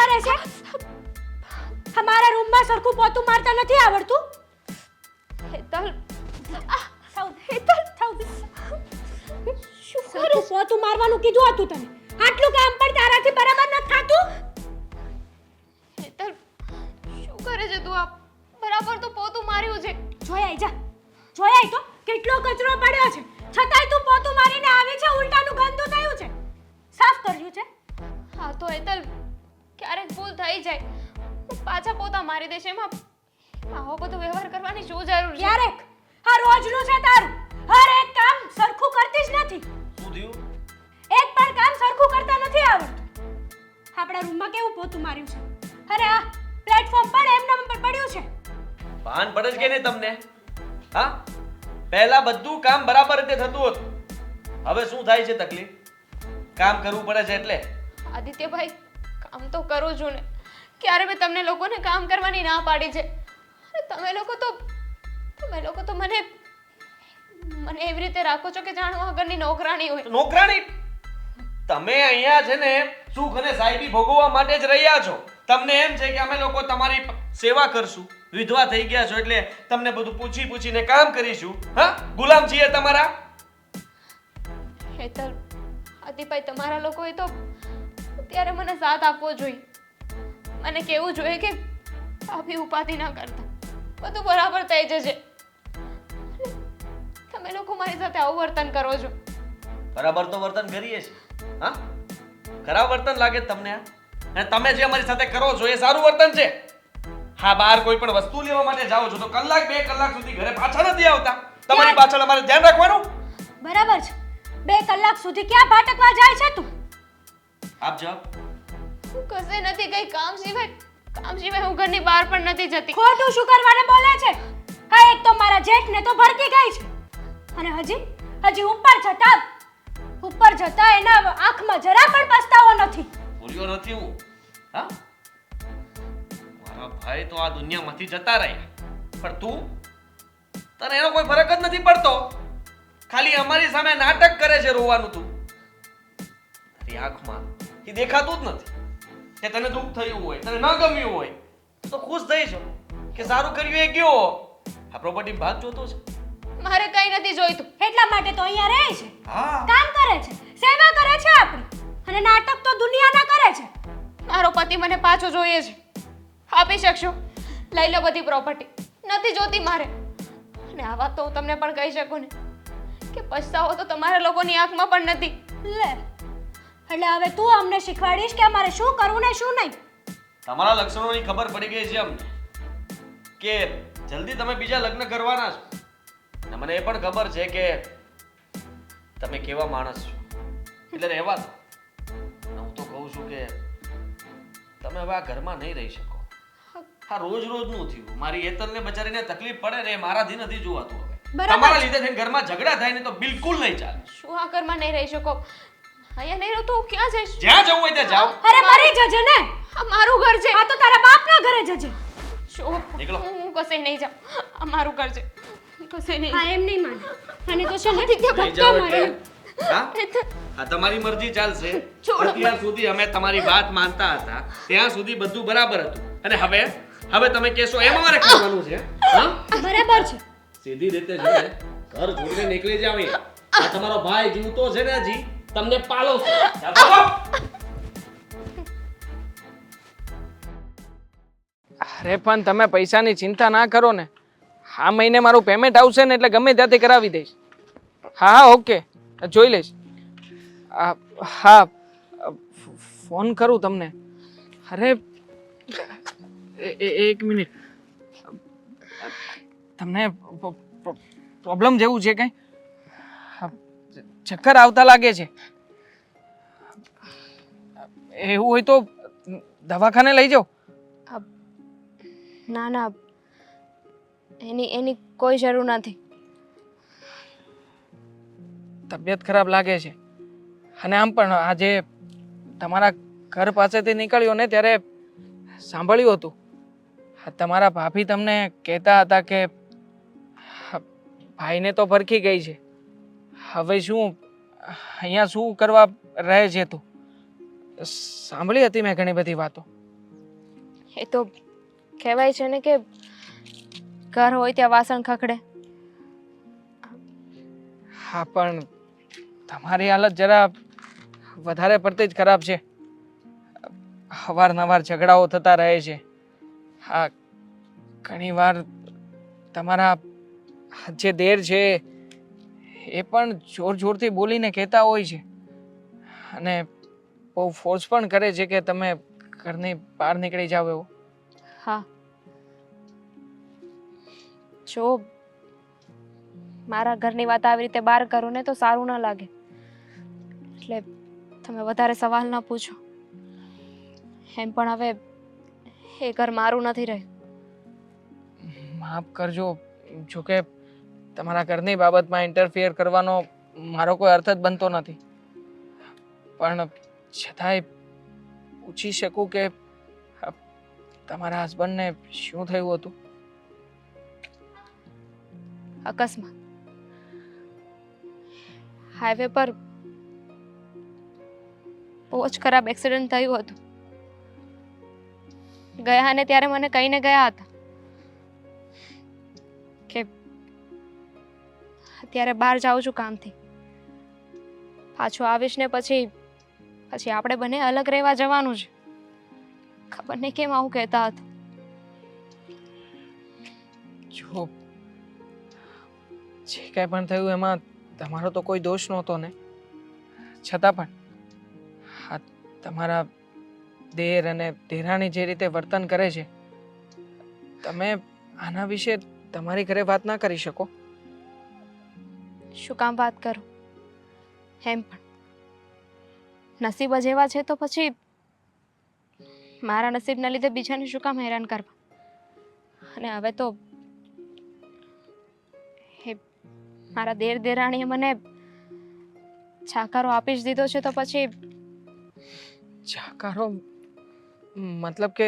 કરે છે? અમારા રૂમમાં સરખું પોતું મારતા નથી આવડતું? હેતલ શું કરું? પોતું મારવાનું કીધું હતું તને. આટલું કામ પણ તારાથી બરાબર નથી થાતું? હેતલ શું કરે છે તું? આ બરાબર તો પોતું માર્યું છે. જોઈ આઈ જા. જોઈ આઈ તો કેટલો કચરો પડ્યો છે. છતાંય તું પોતું મારીને આવી છે. ઉલટાનું ગંદુ થયું છે. સાફ કર્યું છે? હા તો હેતલ ક્યારેક ભૂલ થઈ જાય, હું પાછા પોતા મારી દઈશ. એમાં આવો બધો વ્યવહાર કરવાની શું જરૂર છે? ક્યારેક આ રોજનું છે તારું. હર એક કામ સરખું કરતી જ નથી. શું થયું? એક પણ કામ સરખું કરતા નથી આવડતું. આપણા રૂમમાં કેવું પોતું માર્યું છે? અરે આ પ્લેટફોર્મ પર એમનેમ પડ્યું છે. ભાન પડે છે કે નહીં તમને? હા, પહેલા બધું કામ બરાબર રીતે થતું હતું. હવે શું થાય છે તકલીફ? કામ કરવું પડે છે એટલે. આદિત્યભાઈ, કામ તો કરું છું ને. ક્યારે મેં તમને લોકોને કામ કરવાની ના પાડી છે? અને તમે લોકો તો મને એવી રીતે રાખો છો કે જાણો આગળની નોકરાણી હોય. નોકરાણી? તમે અહીંયા છે ને સુખ અને સાહેબી ભોગવવા માટે જ રહ્યા છો. તમને એમ છે કે અમે લોકો તમારી સેવા કરશું. વિધવા થઈ ગયા છો એટલે તમને બધું પૂછીને કામ કરીશું. હા, ગુલામ છીએ તમારા. હેતલ, આદિભાઈ, તમારા લોકોએ તો ત્યારે મને સાથ આપવો જોઈએ. મને કહેવું જોઈએ કે ભાભી ઉપાધિ ના કરતા, બધું બરાબર થઈ જશે. તમે લોકો મારી સાથે આવું વર્તન કરો છો. બરાબર તો વર્તન કરીએ છીએ. હા, ખરાબ વર્તન લાગે તમને આ? અને તમે જે અમારી સાથે કરો છો એ સારું વર્તન છે? હા, બહાર કોઈ પણ વસ્તુ લેવા માટે જાઓ છો તો કલાક 2 કલાક સુધી ઘરે પાછા નથી આવતા. તમારી પાછળ અમારે ધ્યાન રાખવાનું. બરાબર છે. 2 કલાક સુધી ક્યાં ભાટકવા જાય છે તું? આપ જવાબ. હું કશે નથી ગઈ. કામ સિવાય હું ઘરની બહાર પણ નથી જતી. ખોટું શું કરવાને બોલે છે? હા, એક તો મારા જેઠને તો ભડકી ગઈ છે. અને હજી ઉપર જતા એના આંખમાં જરા પણ પસ્તાવો નથી. ભૂલ્યો નથી હું. હા, મારા ભાઈ તો આ દુનિયામાંથી જતા રહ્યા, પણ તને એનો કોઈ ફરક જ નથી પડતો. ખાલી અમારી સામે નાટક કરે છે. રોવાનું તું તારી આંખમાં એ દેખાતું જ નથી કે તને દુઃખ થયું હોય, તને ન ગમ્યું હોય તો ખુશ થઈ છો કે સારું કર્યું એ ગયો. આ પ્રોપર્ટી ભાગ જોતો છે. મારે કઈ નથી જોઈતું. એટલા માટે તો અહીંયા રહે છે. હા, કામ કરે છે, સેવા કરે છે આપણી. અને નાટક તો દુનિયાના કરે છે. મારો પતિ મને પાછો જોઈએ છે. આપી શકશો? લઈ લો બધી પ્રોપર્ટી. નથી જોતી મારે. અને આ વાત તો હું તમને પણ કહી શકું ને કે પછતાવો તો તમારા લોકોની આંખમાં પણ નથી. લે, એટલે હવે તું અમને શીખવાડીશ કે અમારે શું કરવું ને શું નહીં? તમારા લક્ષણોની ખબર પડી ગઈ છે અમને કે જલ્દી તમે બીજા લગ્ન કરવાના છો. અને મને એ પણ ખબર છે કે તમે કેવા માણસ છો. એટલે રહેવા દો. હું તો કહું છું કે તમે હવે આ ઘરમાં નહીં રહી શકો. આ રોજનું થયું. મારી હેતલને બચારીને તકલીફ પડે ને એ મારાથી નથી જોવાતું. હવે બરાબર. તમારા લીધે થઈને ઘરમાં ઝઘડા થાય ને તો બિલકુલ નહીં ચાલે. શું આ ઘરમાં નહીં રહી શકો? અહીંયા નહીં રહું તો હું ક્યાં જઈશ? જ્યાં જવું હોય ત્યાં જાઓ. અરે મરી જજે ને. આ મારું ઘર છે. આ તો તારા બાપના ઘરે જજે. શું? નીકળો. હું કશે નહીં જાઉં. આ મારું ઘર છે. કશે નહીં. હા, એમ નહીં માને. અને તો છે ને નહીં ધક્કા જાઓ મારે. એટલે હા, આ તમારી મરજી ચાલશે. છોડો. અત્યાર સુધી અમે તમારી વાત માનતા હતા, ત્યાં સુધી બધું બરાબર હતું. અને હવે તમે કહેશો એમ અમારે કરવાનું છે? હા, બરાબર છે. સીધી રીતે છે ને ઘર છોડીને નીકળી જાવ. આ તમારો ભાઈ જીવતો છે ને હજી તમને પાલો છે. અરે પણ તમે પૈસાની ચિંતા ના કરો ને. આ મહિને મારું પેમેન્ટ આવશે ને એટલે ગમે ત્યાંથી કરાવી દઈશ. હા, ઓકે, જોઈ લઈશ. હા, ફોન કરું તમને. અરે એક મિનિટ. તમને પ્રોબ્લેમ જેવું છે કઈ? ચક્કર આવતા લાગે છે. એવું હોય તો દવાખાને લઈ જાઓ. ના, એની કોઈ જરૂર નથી. તબિયત ખરાબ લાગે છે. અને આમ પણ આજે તમારા ઘર પાસેથી નીકળ્યો ને ત્યારે સાંભળ્યું હતું. તમારા ભાભી તમને કહેતા હતા કે ભાઈને તો ભરખી ગઈ છે, હવે શું અહીંયા શું કરવા રહે છે તું? સાંભળી હતી મેં ઘણી બધી વાતો. એ તો કહેવાય છે ને કે ઘર હોય ત્યાં વાસણ ખખડે. હા, પણ તમારી હાલત જરા વધારે પડતી જ ખરાબ છે. અવારનવાર ઝઘડાઓ થતા રહે છે. હા, ઘણીવાર તમારા જે દેર છે એ પણ જોર જોરથી બોલીને કહેતા હોય છે અને બહુ ફોર્સ પણ કરે છે કે તમે ઘરની બહાર નીકળી જાઓ એવું. હા, જો મારા ઘરની વાત આવી રીતે બહાર કરું ને તો સારું ન લાગે, એટલે તમે વધારે સવાલ ન પૂછો. એમ પણ હવે એ ઘર મારું નથી રહ્યું. માફ કરજો, જોકે તમારા ઘરની બાબતમાં ઇન્ટરફિયર કરવાનો મારો કોઈ અર્થ જ બનતો નથી, પણ છતાંય પૂછી શકું કે તમારા હસબન્ડને શું થયું હતું? અકસ્માત. હાઈવે પર બહુ જ ખરાબ એક્સિડન્ટ થયું હતું. ગયા ને ત્યારે મને કહીને ગયા હતા કે અત્યારે બહાર જાઉં છું કામથી, પાછું આવીશ ને પછી આપણે બંને અલગ રહેવા જવાનું છે. ખબર નહીં કેમ આવું કહેતા હતા. જો જે કાંઈ પણ થયું એમાં તમારો તો કોઈ દોષ નહોતો ને, છતાં પણ હા, તમારા દેર અને દેરાણી જે રીતે વર્તન કરે છે, તમે આના વિશે તમારી ઘરે વાત ના કરી શકો? શું કામ વાત કરું? એમ પણ નસીબ જ એવા છે તો પછી મારા નસીબના લીધે બીજાને શું કામ હેરાન કરવા? અને હવે તો મારા દેર દેરાણીએ મને છાકારો આપી જ દીધો છે તો પછી જાકારો મતલબ કે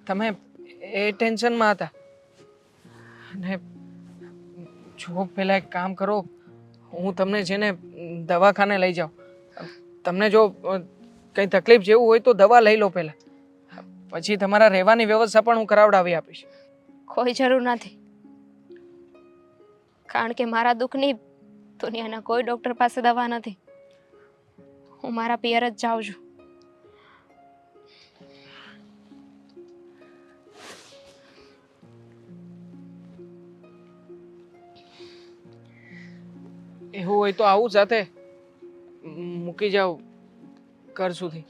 તમે એ ટેન્શનમાં હતા? અને જો પહેલા એક કામ કરો, હું તમને છે ને દવાખાને લઈ જાઉં. તમને જો કંઈ તકલીફ જેવું હોય તો દવા લઈ લો પહેલા, પછી તમારા રહેવાની વ્યવસ્થા પણ હું કરાવડાવી આપીશ. કોઈ જરૂર નથી, કારણ કે મારા દુઃખની દુનિયાના કોઈ ડૉક્ટર પાસે દવા નથી. હું મારા પિયર જ જાઉં છું. એવું હોય તો આવું સાથે મૂકી જાઓ ઘર સુધી.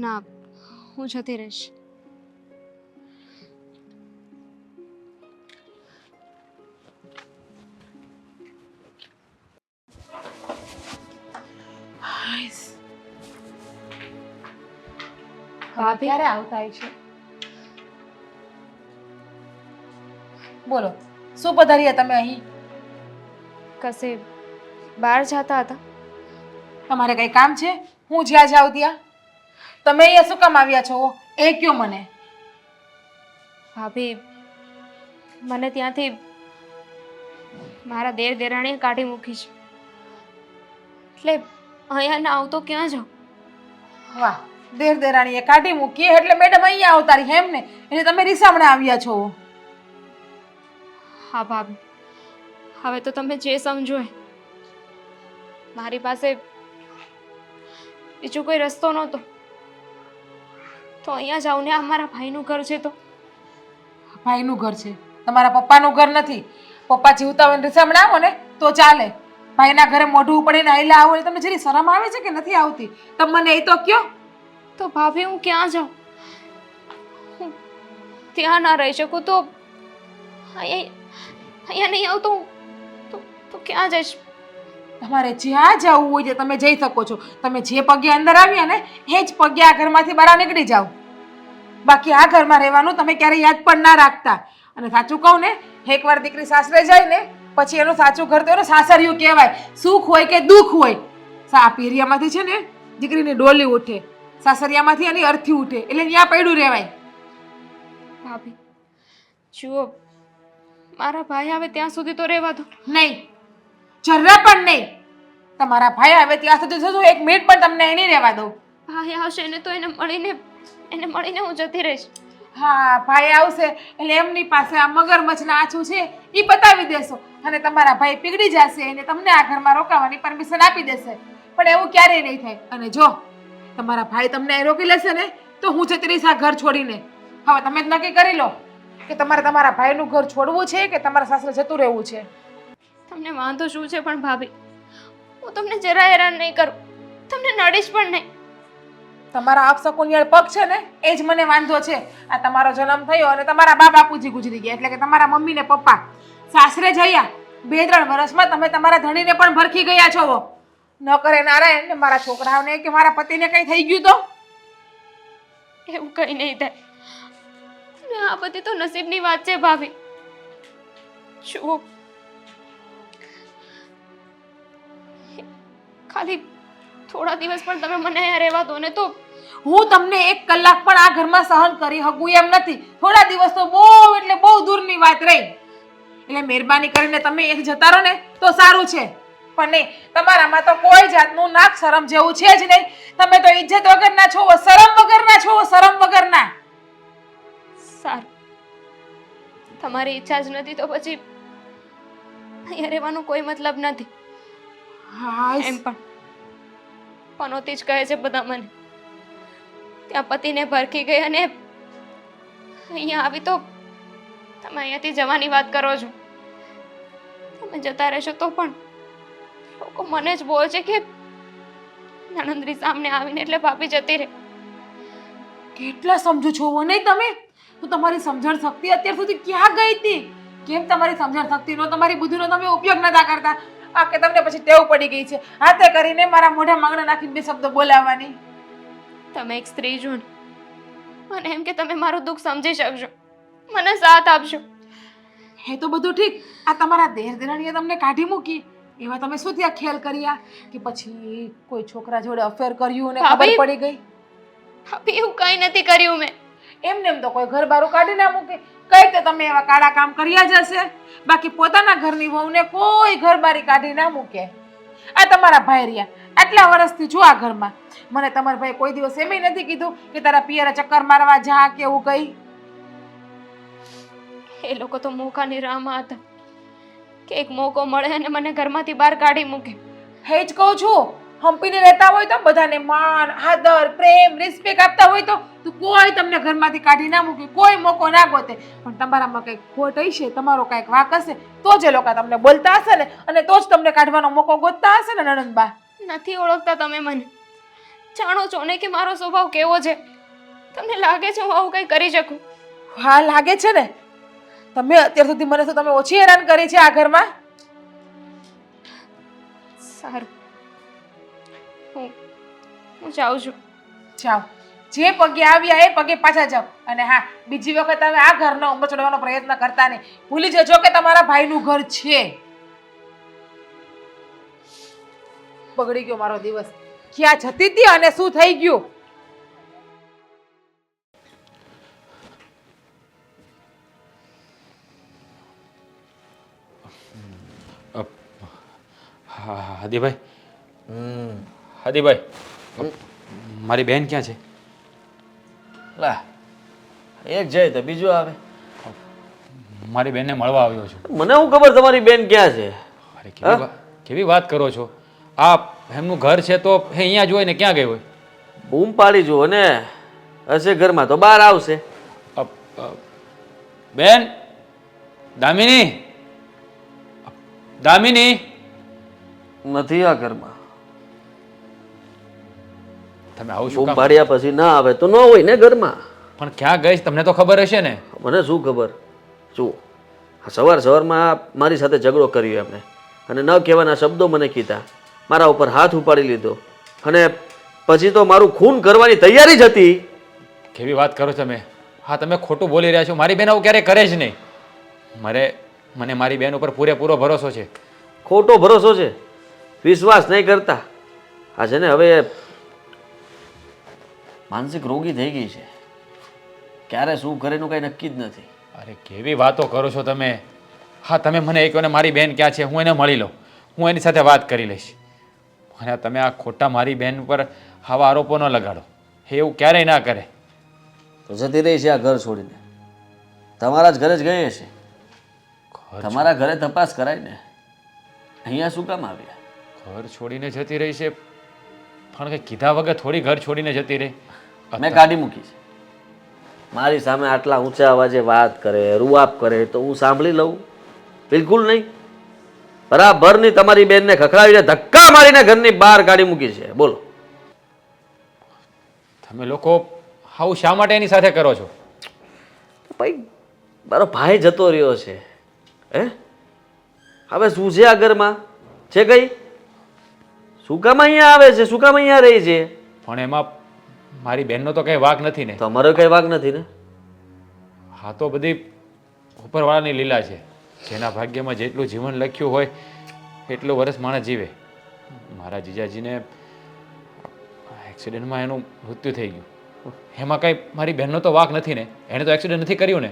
ના, હું જતી રહીશ. ભાભી ક્યારે આવતા છે? બોલો, શું પધાર્યા તમે અહીં? કશે બહાર જતા હતા? તમારે કઈ કામ છે? હું જ્યાં જાઉં ત્યાં તમે અહીંયા શું કામ આવ્યા છો એ કયો મને. ભાભી, મને ત્યાંથી મારા દેર દેરાણીએ કાઢી મૂકી છે, એટલે અહીંયા ના આવતો ક્યાં જાઉં? વાહ, દેર દેરાણીએ કાઢી મૂકી એટલે મેડમ અહીંયા આવતા રહી એમ ને? એટલે તમે રીસામણે આવ્યા છો? હા ભાભી, હવે તો તમે જે સમજો એ. મારી પાસે બીજો કોઈ રસ્તો નહોતો તો અહીંયા જાઉં ને. આ મારા ભાઈનું ઘર છે તો? ભાઈનું ઘર છે, તમારા પપ્પાનું ઘર નથી. પપ્પા જીવતા હોય રીસામણે આવો ને તો ચાલે. ભાઈના ઘરે મોઢું ઉપડીને આયલા આવો એટલે તમને જરી શરમ આવે છે કે નથી આવતી? તમે મને એ તો કયો. તો ભાભી, હું ક્યાં જાઉં? હું ત્યાં ના રહી શકું તો અહીંયા નહીં આવતો તો ક્યાં જઈશ? તમારે જ્યાં જવું હોય તે તમે જઈ શકો છો. તમે જે પગે અંદર આવ્યા ને એ જ પગે આ ઘરમાંથી બહાર નીકળી જાઓ. બાકી આ ઘરમાં રહેવાનું તમે ક્યારેય યાદ પણ ના રાખતા. અને સાચું કહું ને, એકવાર દીકરી સાસરે જાય ને પછી એનું સાચું ઘર તો એનું સાસરિયું કહેવાય. સુખ હોય કે દુઃખ હોય, આ પીરિયામાંથી છે ને દીકરીની ડોલી ઉઠે, સાસરિયામાંથી એની અર્થી ઉઠે, એટલે ત્યાં પડ્યું રહેવાય. ભાભી જુઓ, મારા ભાઈ આવે ત્યાં સુધી તો રહેવા દો. નહીં, જરા પણ નહીં. તમારા ભાઈ આવે ત્યાં સુધી શું એક મિનિટ પણ તમને નહીં રહેવા દઉં. ભાઈ આવશે ને તો એને મળીને એને મળીને હું જતી રહીશ. હા, ભાઈ આવશે એટલે એમની પાસે આ મગરમચ્છના આછું છે એ બતાવી દેશો અને તમારા ભાઈ પીગળી જશે અને તમને આ ઘરમાં રોકાવાની પરમિશન આપી દેશે. પણ એવું ક્યારેય નહીં થાય. અને જો તમારા ભાઈ તમને અહીં રોકી લેશે ને તો હું જતી રહીશ આ ઘર છોડીને. હવે તમે જ નક્કી કરી લો કે તમારે તમારા ભાઈનું ઘર છોડવું છે કે તમારા સાસરે જતું રહેવું છે. તમને વાંધો શું છે પણ ભાભી? હું તમને જરા હેરાન નહીં કરું, તમને નડીશ પણ નહીં. તમારા અપશકુનિયળ પગ છે ને એ જ મને વાંધો છે. આ તમારો જન્મ થયો અને તમારા બા બાપુજી ગુજરી ગયા એટલે કે તમારા મમ્મી ને પપ્પા સાસરે જયા 2-3 વર્ષમાં તમે તમારા ધણીને પણ ભરખી ગયા છો. ન કરે નારાયણ ને મારા છોકરાઓને કે મારા પતિને કંઈ થઈ ગયું તો એવું કંઈ નહીં થાય. ને આ બધી તો નસીબની વાત છે ભાભી. જુઓ, ખાલી થોડા દિવસ પણ તમે મને અહીંયા રહેવા દો ને તો હું તમને 1 કલાક પણ આ ઘરમાં સહન કરી શકું એમ નથી. થોડા દિવસ તો બહુ એટલે બહુ દૂરની વાત રહી. એટલે મહેરબાની કરીને તમે અહીંથી જતા રહો ને તો સારું છે. પણ નહીં, તમારામાં તો કોઈ જાતનું નાક શરમ જેવું છે જ નહીં. તમે તો ઇજ્જત વગરના છો, શરમ વગરના છો, શરમ વગરના. સારું, તમારી ઈચ્છા જ નથી તો પછી અહીંયા રહેવાનો કોઈ મતલબ નથી. હા, એમ પણ પનોતી જ કહે છે બધા મને. ત્યાં પતિને ભરખી ગઈ અને અહીંયા આવી તો તમે અહીંયાથી જવાની વાત કરો છો. તમે જતા રહેશો તો પણ લોકો મને જ બોલશે કે નણંદરી સામે આવીને એટલે ભાભી જતી રહે. કેટલા સમજો છો નહીં તમે? તો તમારી સમજણ શક્તિ અત્યાર સુધી ક્યાં ગઈ હતી? કેમ તમારી સમજણ શક્તિનો તમારી બુદ્ધિનો તમે ઉપયોગ નતા કરતા? આ કે તમને પછી ટેવ પડી ગઈ છે હાથે કરીને મારા મોઢે માંગણા નાખીને 2 શબ્દ બોલાવવાની. તમે એક સ્ત્રી છો ને, અને એમ કે તમે મારું દુઃખ સમજી શકશો, મને સાથ આપશો. હે તો બધું ઠીક. આ તમારા દેર દેરાણીએ તમને કાઢી મૂકી એવા તમે શું ત્યાં ખેલ કર્યા કે પછી કોઈ છોકરા જોડે અફેર કર્યું ને ખબર ભાભી, પડી ગઈ? ભાભી એવું કંઈ નથી કર્યું મેં. એમને એમ તો કોઈ ઘર બારું કાઢી ના મૂકે. કઈ તો તમે એવા કાળા કામ કર્યા જ હશે. બાકી પોતાના ઘરની વહુને કોઈ ઘર બારી કાઢી ના મૂકે. આ તમારા ભાઈ રહ્યા આટલા વર્ષથી જો આ ઘરમાં. મને તમારા ભાઈ કોઈ દિવસ એમ નથી કીધું કે તારા પિયરે ચક્કર મારવા જા કે એવું કઈ? એ લોકો તો મોકાની રાહમાં હતા કે એક મોકો મળે અને મને ઘરમાંથી બહાર કાઢી મૂકે. હે જ કહું છું, હંપીને રહેતા હોય તો બધાને માન આદર પ્રેમ રિસ્પેક્ટ આપતા હોય તો કોઈ તમને ઘરમાંથી કાઢી ના મૂકે, કોઈ મોકો ના ગોતે. પણ તમારામાં કંઈક ખોટ હશે, તમારો કંઈક વાંક હશે તો જ એ લોકો તમને બોલતા હશે ને અને તો જ તમને કાઢવાનો મોકો ગોતતા હશે ને. નણંદબા, નથી ઓળખતા તમે મને, જાણો છો ને કે મારો સ્વભાવ કેવો છે. તમને લાગે છે હું આવું કંઈ કરી શકું? હા લાગે છે ને. તમે અત્યાર સુધી મને શું તમે ઓછી હેરાન કરી છે આ ઘરમાં? સારું, હું જાઉં છું. જાઓ, જે પગે આવ્યા એ પગે પાછા જાઓ. અને હા, બીજી વખત હવે આ ઘરનો ઉંબર ચડવાનો પ્રયત્ન કરતા નહીં. ભૂલી જજો કે તમારા ભાઈનું ઘર છે. બગડી ગયો મારો દિવસ. ક્યાં જતી હતી અને શું થઈ ગયું? હાદીભાઈ, હાદીભાઈ, મારી બેન ક્યાં છે? લા, એક જાય તો બીજું આવે. મારી બેનને મળવા આવ્યો છું. મને શું ખબર તમારી બેન ક્યાં છે? અરે કેવી વાત કરો છો? આ એમનું ઘર છે તો એ અહીંયા જ હોય ને ક્યાં ગઈ હોય? બૂમ પાડી જુઓ ને, હશે ઘરમાં તો બહાર આવશે. બેન, દામિની, દામિની. નથી આ ઘરમાં. તમે આવું શું બૂમ કામ? પાડ્યા પછી ના આવે તો ન હોય ને ઘરમાં. પણ ક્યાં ગઈ તમને તો ખબર હશે ને. મને શું ખબર? જુઓ, સવારમાં મારી સાથે ઝઘડો કર્યો એમણે અને ન કહેવાના શબ્દો મને કીધા, મારા ઉપર હાથ ઉપાડી લીધો અને પછી તો મારું ખૂન કરવાની તૈયારી જ હતી. કેવી વાત કરો તમે? હા, તમે ખોટું બોલી રહ્યા છો. મારી બેન આવું ક્યારેય કરે જ નહીં. મને મારી બેન ઉપર પૂરેપૂરો ભરોસો છે. ખોટો ભરોસો છે, વિશ્વાસ નહીં કરતા. આ છે ને હવે માનસિક રોગી થઈ ગઈ છે. ક્યારે શું કરે એનું કંઈ નક્કી જ નથી. અરે કેવી વાતો કરો છો તમે? હા, તમે મને એક વાર મારી બેન ક્યાં છે હું એને મળી લઉં, હું એની સાથે વાત કરી લઈશ. અને તમે આ ખોટા મારી બેન ઉપર આવા આરોપો ન લગાડો. એવું ક્યારેય ના કરે. તો જતી રહી છે આ ઘર છોડીને. તમારા જ ઘરે જ ગઈ હશે. તમારા ઘરે તપાસ કરાય ને. અહીંયા શું કામ આવ્યા? ઘર છોડીને જતી રહી છે પણ કંઈ કીધા વગર થોડી ઘર છોડીને જતી રહી. મેં કાઢી મૂકી છે. મારી સામે આટલા ઊંચા અવાજે વાત કરે, રૂઆબ કરે તો હું સાંભળી લઉં? બિલકુલ નહીં. બરાબરની તમારી બેનને ખખડાવીને ધક્કા મારીને ઘરની બહાર કાઢી મૂકી છે. બોલો. તમે લોકો આવું શા માટે એની સાથે કરો છો? ભાઈ મારો ભાઈ જતો રહ્યો છે. હે હવે શું છે આ ઘરમાં? છે કઈ? શું કામ અહીંયા આવે છે? શું કામ અહીંયા રહી છે? પણ એમાં મારી બહેનનો તો કંઈ વાંક નથી ને. તમારો કઈ વાંક નથી ને? હા તો બધી ઉપરવાળાની લીલા છે. જેના ભાગ્યમાં જેટલું જીવન લખ્યું હોય એટલું વર્ષ માણસ જીવે. મારા જીજાજીને એક્સિડન્ટમાં એનું મૃત્યુ થઈ ગયું. એમાં કંઈ મારી બહેનનો તો વાંક નથી ને. એણે તો એક્સિડન્ટ નથી કર્યું ને.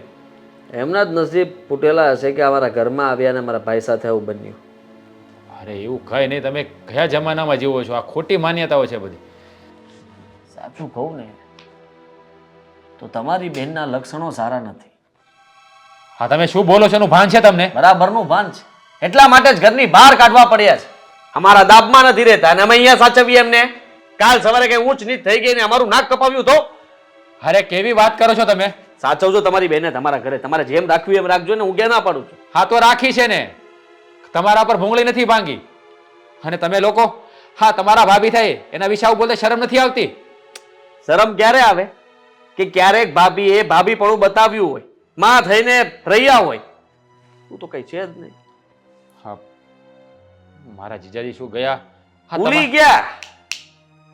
એમના જ નસીબ ફૂટેલા હશે કે અમારા ઘરમાં આવ્યા ને મારા ભાઈ સાથે આવું બન્યું. અરે એવું કંઈ નહીં. તમે કયા જમાનામાં જીવો છો? આ ખોટી માન્યતાઓ છે બધી. સાચું કહું ને તો તમારી બહેનના લક્ષણો સારા નથી. હા તમે શું બોલો છો એનું ભાન છે તમને? બરાબરનું ભાન છે. એટલા માટે જ ઘરની બહાર કાઢવા પડ્યા છે. અમારા દાબમાં નથી રહેતા અને અમે અહીંયા સાચવીએ એમને. કાલ સવારે કઈ ઊંચ નીચ થઈ ગઈ ને અમારું નાક કપાવ્યું તો? અરે કેવી વાત કરો છો તમે? સાચવજો તમારી બેને તમારા ઘરે. તમારે જેમ રાખવી એમ રાખજો ને. હું ક્યાં ના પાડું છું. હા તો રાખી છે ને. તમારા પર ભૂંગળી નથી ભાંગી. અને તમે લોકો હા તમારા ભાભી થાય એના વિશે આવું બોલતા શરમ નથી આવતી? શરમ ક્યારે આવે કે ક્યારેક ભાભીએ ભાભીપણું બતાવ્યું હોય, માં થઈને રહ્યા હોય. તું તો કઈ છે જ નહીં. હા મારા જીજાજી શું ગયા? હા, ભૂલી ગયા.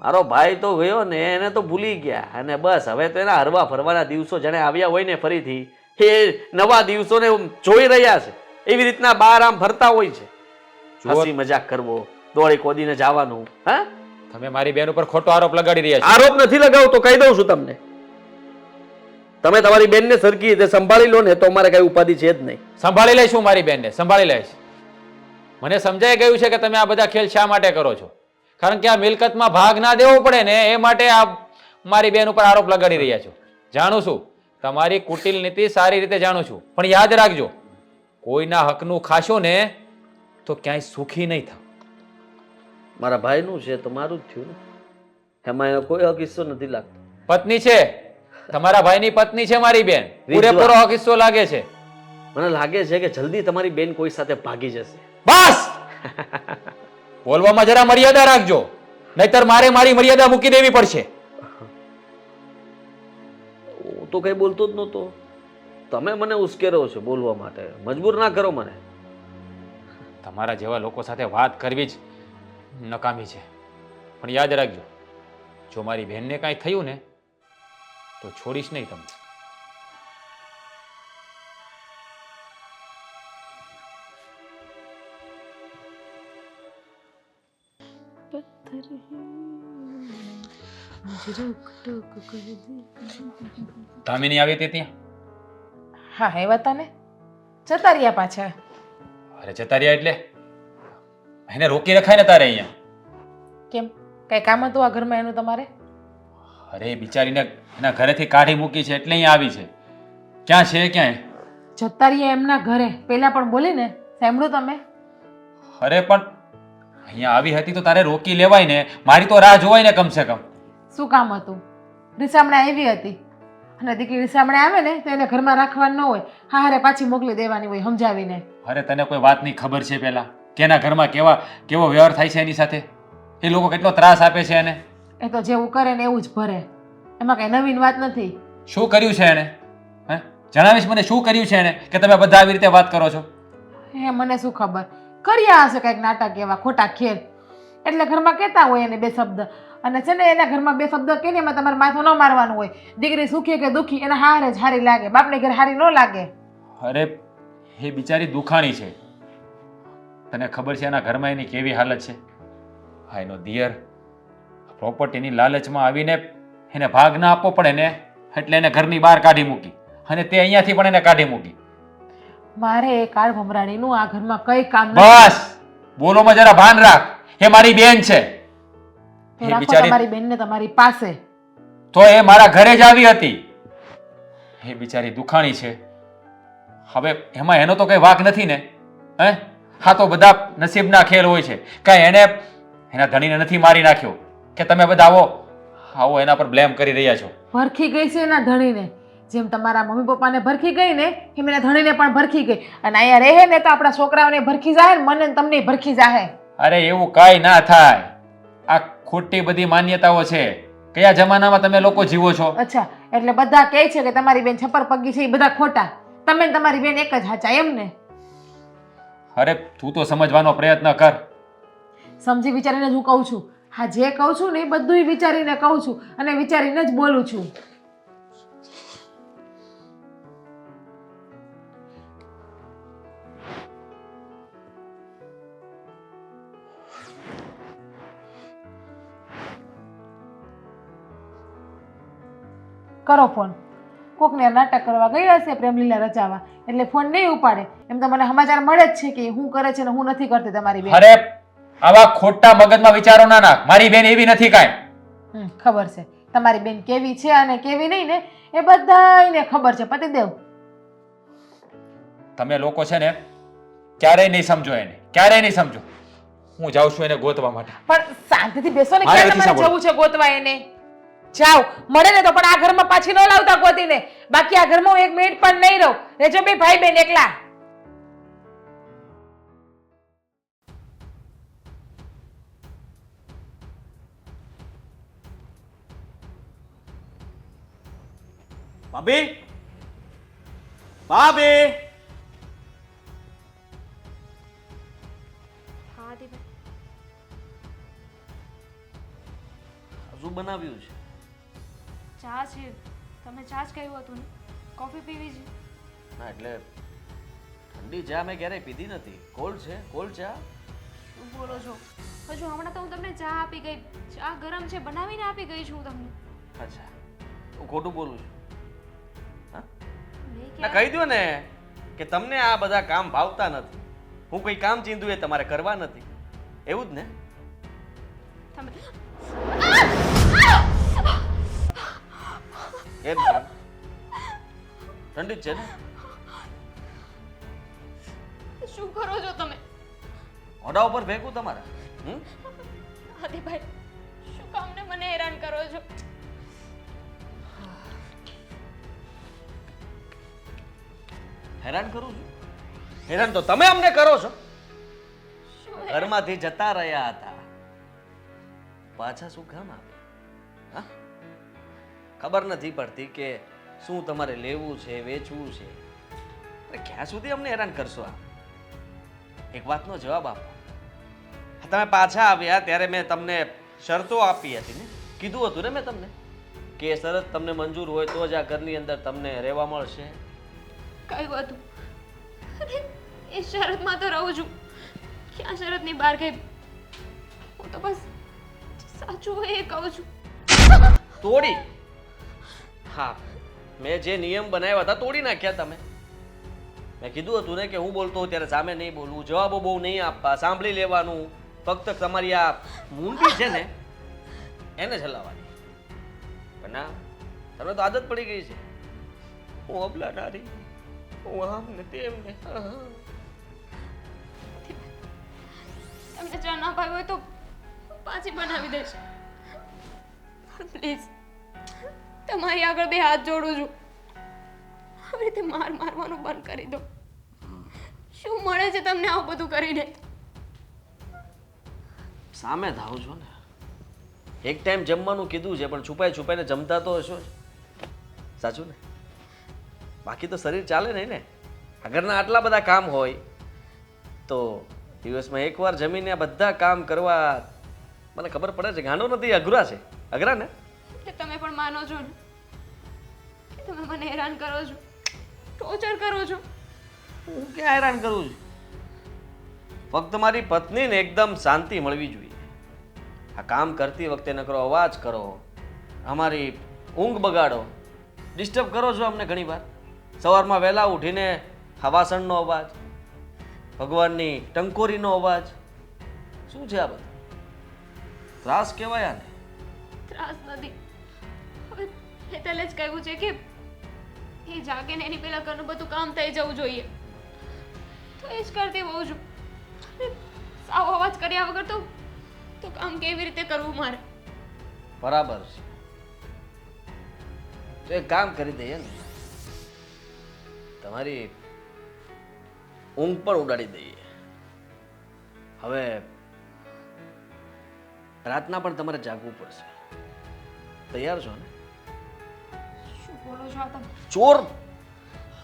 મારો ભાઈ તો ગયો ને એને તો ભૂલી ગયા. અને બસ હવે તો એના હરવા ફરવાના દિવસો જાણે આવ્યા હોય ને ફરીથી એ નવા દિવસોને જોઈ રહ્યા છે. એવી રીતના બહાર આમ ફરતા હોય છે. હસી મજાક કરવો, દોડી કોદીને જવાનું. હા તમે મારી બેન ઉપર ખોટો આરોપ લગાડી રહ્યા છો. આરોપ નથી લગાવતો, કહી દઉં છું તમને. તમે તમારી બેનને સરખી રીતે સંભાળી લો ને તો અમારે કઈ ઉપાધિ છે જ નહીં. સંભાળી લઈશું મારી બેનને, સંભાળી લઈશ. મને સમજાઈ ગયું છે કે તમે આ બધા ખેલ શા માટે કરો છો. કારણ કે આ મિલકતમાં ભાગ ના દેવો પડે ને એ માટે આ મારી બેન ઉપર આરોપ લગાડી રહ્યા છો. જાણું છું તમારી કુટિલ નીતિ સારી રીતે જાણું છું. પણ યાદ રાખજો કોઈના હકનું ખાશો ને તો ક્યાંય સુખી નહીં થાવ. મારા ભાઈનું છે તો મારું જ થયું ને. એમાં એનો કોઈ હક હિસ્સો નથી લાગતો. પત્ની છે તમારા ભાઈની પત્ની છે મારી બેન. પૂરેપૂરો હક હિસ્સો લાગે છે. મને લાગે છે કે જલ્દી તમારી બેન કોઈ સાથે ભાગી જશે. બસ બોલવામાં જરા મર્યાદા રાખજો નહીતર મારે મારી મર્યાદા મૂકી દેવી પડશે. હું તો કઈ બોલતો જ નહોતો. તમે મને ઉશ્કેરો છો બોલવા માટે. મજબૂર ના કરો મને. તમારા જેવા લોકો સાથે વાત કરવી જ નકામી છે. પણ યાદ રાખજો જો મારી બહેનને કાંઈ થયું ને તો છોડીશ નહીં તમને. દામિની આવી હતી ત્યાં? હા આવ્યા હતા ને. જતા રહ્યા પાછા. અરે જતા રહ્યા એટલે એને રોકી રખાય ને તારે અહીંયા. કેમ કઈ કામ હતું આ ઘરમાં એનું તમારે? અરે બિચારીને એના ઘરેથી કાઢી મૂકી છે એટલે અહીંયા આવી છે. ક્યાં છે ક્યાં? જતા રહ્યા એમના ઘરે. પહેલા પણ બોલી ને, સાંભળ્યું તમે? અરે પણ અહીંયા આવી હતી તો તારે રોકી લેવાય ને. મારી તો રાહ જોવાય ને કમસે કમ. શું કામ હતું? રીસામણે આવી હતી અને દીકરી રીસામણે આવે ને તો એને ઘરમાં રાખવાનું ન હોય. હા હારે પાછી મોકલી દેવાની હોય સમજાવીને. અરે તને કોઈ વાતની ખબર છે પહેલા કે એના ઘરમાં કેવો વ્યવહાર થાય છે એની સાથે? એ લોકો કેટલો ત્રાસ આપે છે એને. એ તો જેવું કરે ને એવું જ ભરે. એમાં કઈ નવીન વાત નથી. શું કર્યું છે એને? હે જણાવીશ મને શું કર્યું છે એને કે તમે બધા આવી રીતે વાત કરો છો? હે મને શું ખબર. કર્યા હશે કંઈક નાટક એવા ખોટા ખેલ. એટલે ઘરમાં કહેતા હોય એને બે શબ્દ. અને છે ને એના ઘરમાં બે શબ્દ કે ને એમાં તમારે માથું ન મારવાનું હોય. દીકરી સુખી કે દુઃખી એના હારે જ હારી લાગે. બાપને ઘરે હારી ન લાગે. અરે એ બિચારી દુખાણી છે. તને ખબર છે એના ઘરમાં એની કેવી હાલત છે? હા એનો દિયર પ્રોપર્ટીની લાલચમાં આવીને એને ભાગ ના આપવો પડે ને એટલે એને ઘરની બહાર કાઢી મૂકી. અને તે અહીંયાથી પણ એને કાઢી મૂકી. મારે એ કાળ ભમરાણીનું આ ઘરમાં કઈ કામ બસ બોલોમાં જરા ભાન રાખ. એ મારી બેન છે. રાખો તમારી બેનને તમારી પાસે. તો એ મારા ઘરે જ આવી હતી એ બિચારી દુખાણી છે. હવે એમાં એનો તો કઈ વાંક નથી ને. હે, હા તો બધા નસીબના ખેલ હોય છે. કાંઈ એને એના ધણીને નથી મારી નાખ્યો કે તમે બધા આવો એના પર બ્લેમ કરી રહ્યા છો? ભરખી ગઈ છે એના ધણીને, જેમ તમારા મમ્મી પપ્પાને ભરખી ગઈ ને એમ એના ધણીને પણ ભરખી ગઈ. અને અહીંયા રહે ને તો આપણા છોકરાઓને ભરખી જાહે ને મને ને તમને ભરખી જાહે. અરે એવું કાંઈ ના થાય. આ ખોટી બધી માન્યતાઓ છે. કયા જમાનામાં તમે લોકો જીવો છો? અચ્છા, એટલે બધા કહે છે કે તમારી બેન છપ્પર પગી છે એ બધા ખોટા, તમે ને તમારી બેન એક જ સાચા એમ ને? અરે તું તો સમજવાનો પ્રયત્ન કર. સમજી વિચારીને જ હું કહું છું. હા, જે કહું છું ને એ બધું વિચારીને કહું છું અને વિચારીને જ બોલું છું. કરો ફોન. કોકને નાટક કરવા ગયા હશે પ્રેમલીલા રચાવા, એટલે ફોન નહીં ઉપાડે. એમ તો મને સમાચાર મળે જ છે કે હું કરે છે ને હું નથી કરતી તમારી બેન. અરે આવા ખોટા મગજમાં વિચારો ના નાખ. મારી બેન એવી નથી કાંઈ. ખબર છે તમારી બેન કેવી છે અને કેવી નહીં ને એ બધાયને ખબર છે પતિદેવ. તમે લોકો છે ને ક્યારેય નહીં સમજો એને, ક્યારેય નહીં સમજો. હું જાઉં છું એને ગોતવા માટે. પણ શાંતિથી બેસો ને, મારે ક્યાં નથી તમારે જવું છે ગોતવા એને? જાઓ, મળે ને તો પણ આ ઘરમાં પાછી ન લાવતા ગોતીને. બાકી આ ઘરમાં હું એક મિનિટ પણ નહીં રહું. રેજો બે ભાઈ બેન એકલા. ભાભી, ભાભી. હા દીદી. શું બનાવ્યું છે? ચા છે. તમે ચા જ કહ્યું હતું ને, કોફી પીવી છે? ના એટલે ઠંડી ચા મેં ક્યારેય પીધી નથી. કોલ્ડ છે, કોલ્ડ ચા. શું બોલો છો? હજુ હમણાં તો હું તમને ચા આપી ગઈ. ચા ગરમ છે, બનાવીને આપી ગઈ છું તમને. અચ્છા, હું ખોટું બોલું છું? મેં ના, ક્યાં- કહી દો ને કે તમને આ બધા કામ ભાવતા નથી. હું કોઈ કામ ચીંધું એ તમારે કરવા નથી, એવું જ ને? તમે કેમ છે? ઠંડી જ છે ને? શું કરો છો તમે? મોઢા ઉપર ફેંકું તમારા? આદિભાઈ, શું કામને મને હેરાન કરો છો? હેરાન કરું છું? હેરાન તો તમે અમને કરો છો. શું ઘરમાંથી જતા રહ્યા હતા, પાછા શું કામ આવે? હા, ખબર નથી પડતી કે શું તમારે લેવું છે, વેચવું છે. અરે ક્યાં સુધી અમને હેરાન કરશો? આ એક વાતનો જવાબ આપો. તમે પાછા આવ્યા ત્યારે મેં તમને શરતો આપી હતી ને, કીધું હતું ને મેં તમને કે શરત તમને મંજૂર હોય તો જ આ ઘરની અંદર તમને રહેવા મળશે. કયું હતું? અરે એ શરતમાં તો રહું છું. ક્યાં શરતની બહાર ગઈ? હું તો બસ સાચું હોય એ કહું છું. તોડી? હા, મેં જે નિયમ બનાવ્યા હતા તોડી નાખ્યા તમે. મેં કીધું હતું ને કે હું બોલતો હોઉં ત્યારે સામે નહીં બોલવું, જવાબો બહુ નહીં આપવા, સાંભળી લેવાનું, ફક્ત તમારી આ મૂંડી છે ને એને જ હલાવવાની. પણ ના, તમને તો આદત પડી ગઈ છે. હું અબલા નારી, હું આમ ને તેમ ને. તમને ચા ના ભાવી હોય તો પાછી બનાવી દઈશ. પ્લીઝ, તમારી આગળ બે હાથ જોડું છું. આવી રીતે મારવાનું બંધ કરી દો. શું મળે છે તમને આવું બધું કરીને? સામે થાવ છો ને. એક ટાઈમ જમવાનું કીધું છે પણ છુપાઈ છુપાઈને જમતા તો હશો જ. સાચું ને? બાકી તો શરીર ચાલે નહીં ને. આગળના આટલા બધા કામ હોય તો દિવસમાં એકવાર જમીને આ બધા કામ કરવા મને ખબર પડે છે ગાંડો નથી, અઘરા છે. અઘરા ને? એટલે તમે પણ માનો છો ને કે તમે મને હેરાન કરો છો, ટોર્ચર કરો છો? હું ક્યાં હેરાન કરું છું? ફક્ત મારી પત્નીને એકદમ શાંતિ મળવી જોઈએ. આ કામ કરતી વખતે નકરો અવાજ કરો, અમારી ઊંઘ બગાડો, ડિસ્ટર્બ કરો છો અમને ઘણી વાર. સવારમાં વહેલા ઉઠીને હવાસણનો અવાજ, ભગવાનની ટંકોરીનો અવાજ. શું છે આ બધું? ત્રાસ કહેવાય આને? ત્રાસ નથી. હવે હેતલે જ કહ્યું છે કે એ જાગે ને એની પહેલા ઘરનું બધું કામ થઈ જવું જોઈએ. તો એ જ કરતી હોઉં છું. અને સાવ અવાજ કર્યા વગર તો કામ કેવી રીતે કરવું મારે? બરાબર છે. તો એક કામ કરી દઈએ ને, તમારી ઊંઘ પણ ઉડાડી દઈએ. હવે રાતના પણ તમારે જાગવું પડશે. તૈયાર છો ને? શું બોલો છો આ તમે? ચોર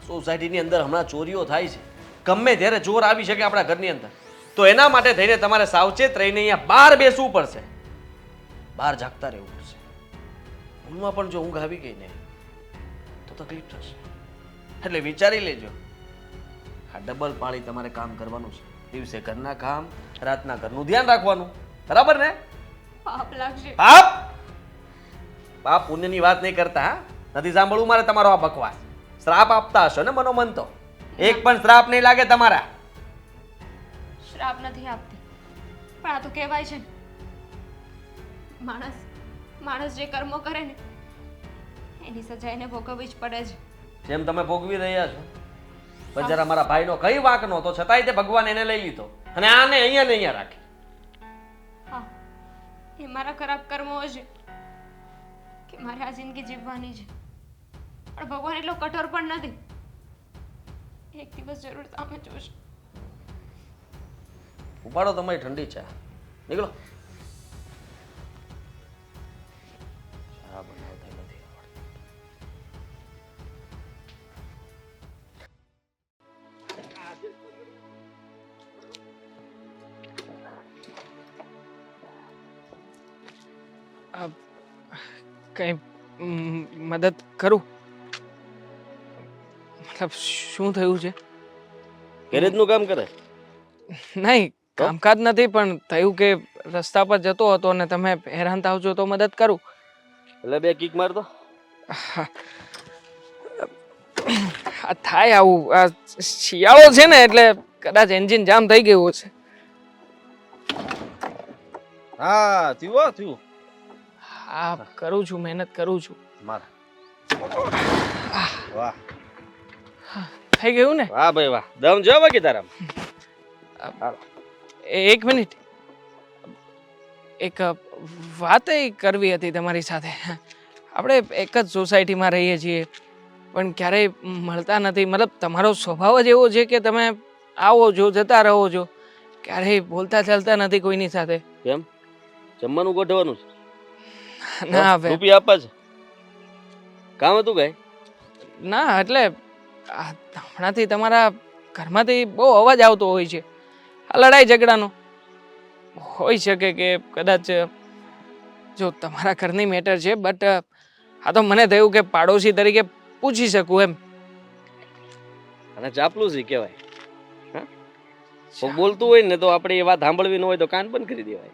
સોસાયટીની અંદર હમણાં ચોરીઓ થાય છે. ગમે ત્યારે ચોર આવી શકે આપણા ઘરની અંદર. તો એના માટે થઈને તમારે સાવચેત રહીને અહીંયા બહાર બેસવું પડશે. બહાર જાગતા રહેવું પડશે. ઊંઘમાં પણ જો ઊંઘ આવી ગઈ ને તો તકલીફ થશે. એટલે વિચારી લેજો. આ ડબલ પાળી તમારે કામ કરવાનું છે. દિવસે ઘરના કામ, રાતના ઘરનું ધ્યાન રાખવાનું. બરાબર ને? પાપ લાગશે. પાપ પાપ પુણ્યની વાત નહીં કરતા. હા, નથી સાંભળવું મારે તમારો આ બકવાસ. શ્રાપ આપતા હશો ને મનોમન તો. એક પણ શ્રાપ નહીં લાગે તમારા. શ્રાપ નથી આપતી, પણ આ તો કહેવાય છે ને, માણસ જે કર્મો કરે ને એની સજા એને ભોગવવી જ પડે છે. જેમ તમે ભોગવી રહ્યા છો. પણ જરા મારા ભાઈનો કઈ વાંક નહોતો, છતાંય તે ભગવાન એને લઈ લીધો અને આને અહીંયા ને અહીંયા રાખી. હા, એ મારા ખરાબ કર્મો છે કે મારે આ જિંદગી જીવવાની છે. પણ ભગવાન એટલો કઠોર પણ નથી. એક દિવસ જરૂર સામે જોશે. ઉપાડો તમારી ઠંડી ચા. નીકળો. ચા બનાવતા નથી આવડતું. કઈ મદદ કરું? મતલબ શું થયું છે? ગેરેજનું કામ કરે? નહીં, કામકાજ નથી, પણ થયું કે રસ્તા પર જતો હતો અને તમે હેરાન થાવ છો તો મદદ કરું. એટલે બે કિક મારતો. આ થાય આવું. આ શિયાળો છે ને એટલે કદાચ એન્જિન જામ થઈ ગયું છે. હા, થયું. હા, કરું છું, મહેનત કરું છું. મારા. વાહ થઈ ગયું ને? વાહ ભાઈ વાહ. દમ જો બાકી તારા. એક મિનિટ, એક વાત કરવી હતી તમારી સાથે. આપણે એક જ સોસાયટીમાં રહીએ છીએ પણ ક્યારેય મળતા નથી. મતલબ તમારો સ્વભાવ જ એવો છે કે તમે આવો છો, જતા રહો છો, ક્યારેય બોલતા ચાલતા નથી કોઈની સાથે. કેમ? જમવાનું ગોઠવવાનું છે? ના હવે રૂપિયા આપવા છે? કામ હતું કઈ? ના, એટલે હમણાંથી તમારા ઘરમાંથી બહુ અવાજ આવતો હોય છે. આ લડાઈ ઝઘડાનો હોઈ શકે કે કદાચ જો તમારા ઘરની મેટર છે, બટ આ તો મને થયું કે પાડોશી તરીકે પૂછી શકું એમ. અને ચાપલુસી કહેવાય. હા, બોલતું હોય ને તો આપણે એ વાત સાંભળવી ન હોય તો કાન બંધ કરી દેવાય.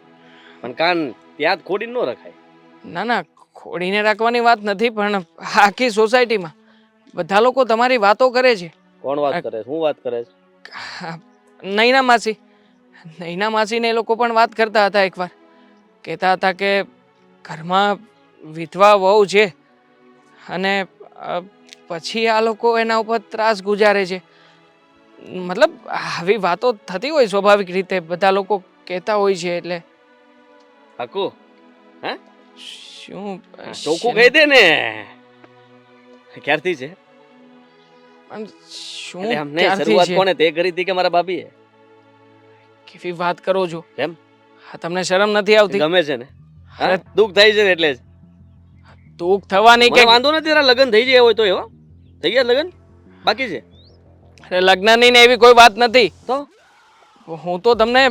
પણ કાન ત્યાં જ ખોડીને ન રખાય. ના ના, ખોડીને રાખવાની વાત નથી, પણ આખી સોસાયટીમાં બધા લોકો તમારી વાતો કરે છે. કોણ વાત કરે? શું વાત કરે છે? નૈના માસીને એ લોકો પણ વાત કરતા હતા. એકવાર કહેતા હતા કે ઘરમાં વિધવા વહુ છે અને પછી આ લોકો એના ઉપર ત્રાસ ગુજારે છે. મતલબ આવી વાતો થતી હોય સ્વાભાવિક રીતે, બધા લોકો કહેતા હોય છે. એટલે હાકુ હા, શું ચોખ્ખું કહી દે ને. ક્યારથી છે? પણ શું એટલે અમને ક્યારથી શરૂઆત છે? કોણે તે કરી હતી કે મારા ભાભીએ? કેવી વાત કરો છો? કેમ? હા, તમને શરમ નથી આવતી? ગમે છે ને? હા, દુઃખ થાય છે ને એટલે જ. દુઃખ થવાની મને કે વાંધો નથી. એના લગ્ન થઈ ગયા હોય તો એવા થઈ ગયા લગ્ન બાકી છે? અરે લગ્નની ને એવી કોઈ વાત નથી. તો હું તો તમને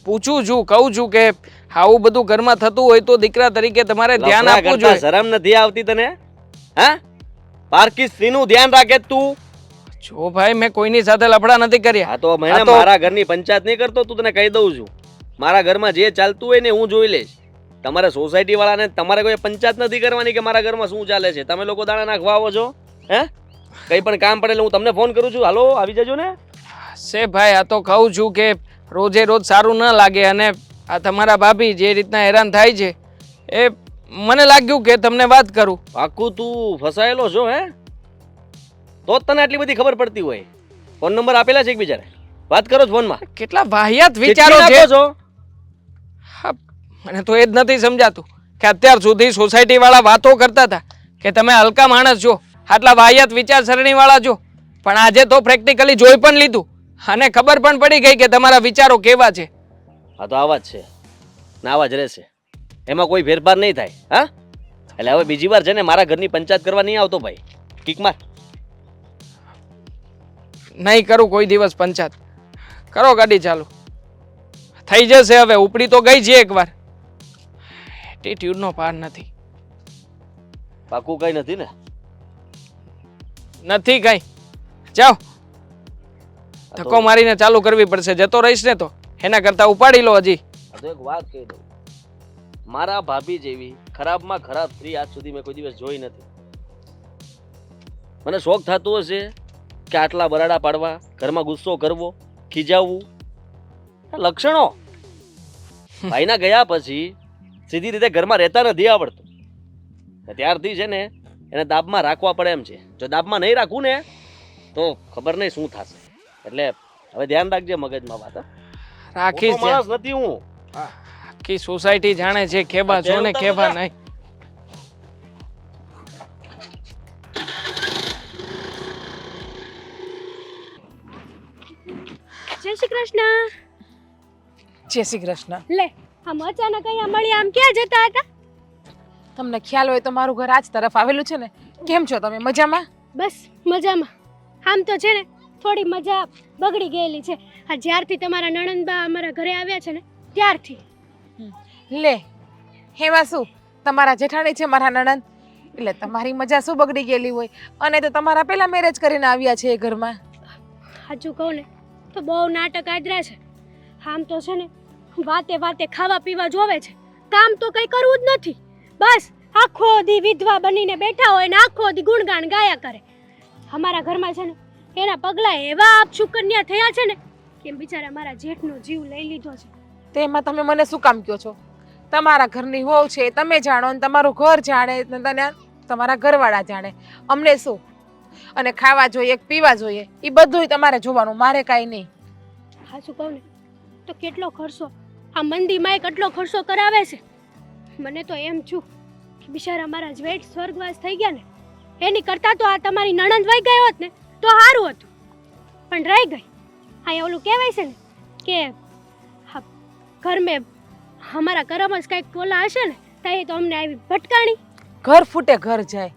પૂછું છું, કહું છું કે આવું બધું ઘરમાં થતું હોય તો દીકરા તરીકે તમારે ધ્યાન લફડા આપવું કરતા જોઈએ. શરમ નથી આવતી તને? હા, પારકી સ્ત્રીનું ધ્યાન રાખે તું. જો ભાઈ, મેં કોઈની સાથે લફડા નથી કર્યા. હા, તો મેં આ તો- મારા ઘરની પંચાયત નહીં કરતો. તું તને કહી દઉં છું, મારા ઘરમાં જે ચાલતું હોય ને હું જોઈ લઈશ. તમારે સોસાયટી વાળાને તમારે કોઈ પંચાયત નથી કરવાની કે મારા ઘરમાં શું ચાલે છે. તમે લોકો દાણા નાખવા આવો છો? હે, કઈ પણ કામ પડે એટલે હું તમને ફોન કરું છું. હાલો, આવી જજો ને. સે ભાઈ, આ તો કહું છું કે રોજે રોજ સારું ન લાગે. અને આ તમારા ભાભી જે રીતના હેરાન થાય છે એ મને લાગ્યું કે તમને વાત કરું. પાક્કું તું ફસાયેલો છો? હે, તો જ તને આટલી બધી ખબર પડતી હોય. ફોન નંબર આપેલા છે એકબીજાને, વાત કરો છો ફોનમાં. કેટલા વાહિયાત વિચારો ચીઠી છે. નાખો છો. હા, મને તો એ જ નથી સમજાતું કે અત્યાર સુધી સોસાયટી વાળા વાતો કરતા હતા કે તમે હલકા માણસ છો, આટલા વાહિયાત વિચારસરણી વાળા છો, પણ આજે તો પ્રેક્ટિકલી જોઈ પણ લીધું અને ખબર પણ પડી ગઈ કે તમારા વિચારો કેવા છે. હા તો આવા જ છે ને આવા જ રહેશે, એમાં કોઈ ફેરફાર નહીં થાય. હા, એટલે હવે બીજી વાર છે ને મારા ઘરની પંચાયત કરવા નહીં આવતો ભાઈ. કિક માર. નહીં કરું કોઈ દિવસ પંચાયત. કરો ગાડી ચાલુ, થઈ જશે. હવે ઉપડી તો ગઈ છે એકવાર, એટીટ્યુડનો પાર નથી. પાકું કઈ નથી ને? નથી કઈ. જાઓ, ધક્કો મારીને ચાલુ કરવી પડશે. જતો રહીશ ને તો એના કરતા ઉપાડી લો. હજી આ તો એક વાત કહી દઉં, મારા ભાભી જેવી ખરાબમાં ખરાબ સ્ત્રી આજ સુધી મેં કોઈ દિવસ જોઈ નથી. મને શોખ થતો હશે કે આટલા બરાડા પાડવા, ઘરમાં ગુસ્સો કરવો, ખીજાવવું, આ લક્ષણો ભાઈના ગયા પછી સીધી રીતે ઘરમાં રહેતા નથી આવડતું. ત્યારથી છે ને એને દાબમાં રાખવા પડે એમ છે. જો દાબમાં નહીં રાખવું ને તો ખબર નહીં શું થશે. એટલે હવે ધ્યાન રાખજે મગજમાં વાત. રાખીશ. મોટો માણસ નથી હું. આખી સોસાયટી જાણે છે કેવા છો ને કેવા નહીં. જય શ્રી કૃષ્ણ. જય શ્રી કૃષ્ણ. લે, આમ અચાનક અહીંયા મળી, આમ ક્યાં જતા હતા? તમને ખ્યાલ હોય તો મારું ઘર આ જ તરફ આવેલું છે ને. કેમ છો તમે? મજામાં? બસ મજામાં. આમ તો છે ને થોડી મજા બગડી ગયેલી છે આ જ્યારથી તમારા નણંદબા અમારા ઘરે આવ્યા છે ને ત્યારથી. લે, એમાં શું? તમારા જેઠાણી છે મારા નણંદ, એટલે તમારી મજા શું બગડી ગયેલી હોય? અને તો તમારા પહેલા મેરેજ કરીને આવ્યા છે એ ઘરમાં. સાચું કહું ને તો બહુ નાટક આદરા છે. આમ તો છે ને વાતે વાતે ખાવા પીવા જોવે છે, કામ તો કંઈ કરવું જ નથી. બસ આખો દી વિધવા બનીને બેઠા હોય ને આખો દી ગુણગાન ગાયા કરે. અમારા ઘરમાં છે ને એના પગલા એવા આપશુકન્યા થયા છે ને કે બિચારા મારા જેઠનો જીવ લઈ લીધો છે. તો એમાં તમે મને શું કામ કહો છો? તમારા ઘરની વહુ છે, તમે જાણો ને તમારું ઘર જાણે ને તને તમારા ઘરવાળા જાણે. અમને શું? અને ખાવા જોઈએ, પીવા જોઈએ, એ બધું તમારે જોવાનું, મારે કાંઈ નહીં. સાચું કહું ને તો કેટલો ખર્ચો આ મંદીમાં કેટલો ખર્ચો કરાવે છે. મને તો એમ છું કે બિચારા મારા જેઠ સ્વર્ગવાસ થઈ ગયા ને એની કરતાં તો આ તમારી નણંદ વહી ગઈ હોત ને તો સારું હતું, પણ રહી ગઈ. હા, ઓલું કહેવાય છે ને કે હા, ઘર મેં અમારા કરમ જ કંઈક ઓલા હશે ને તો તો અમને આવી ભટકાણી. ઘર ફૂટે ઘર જાય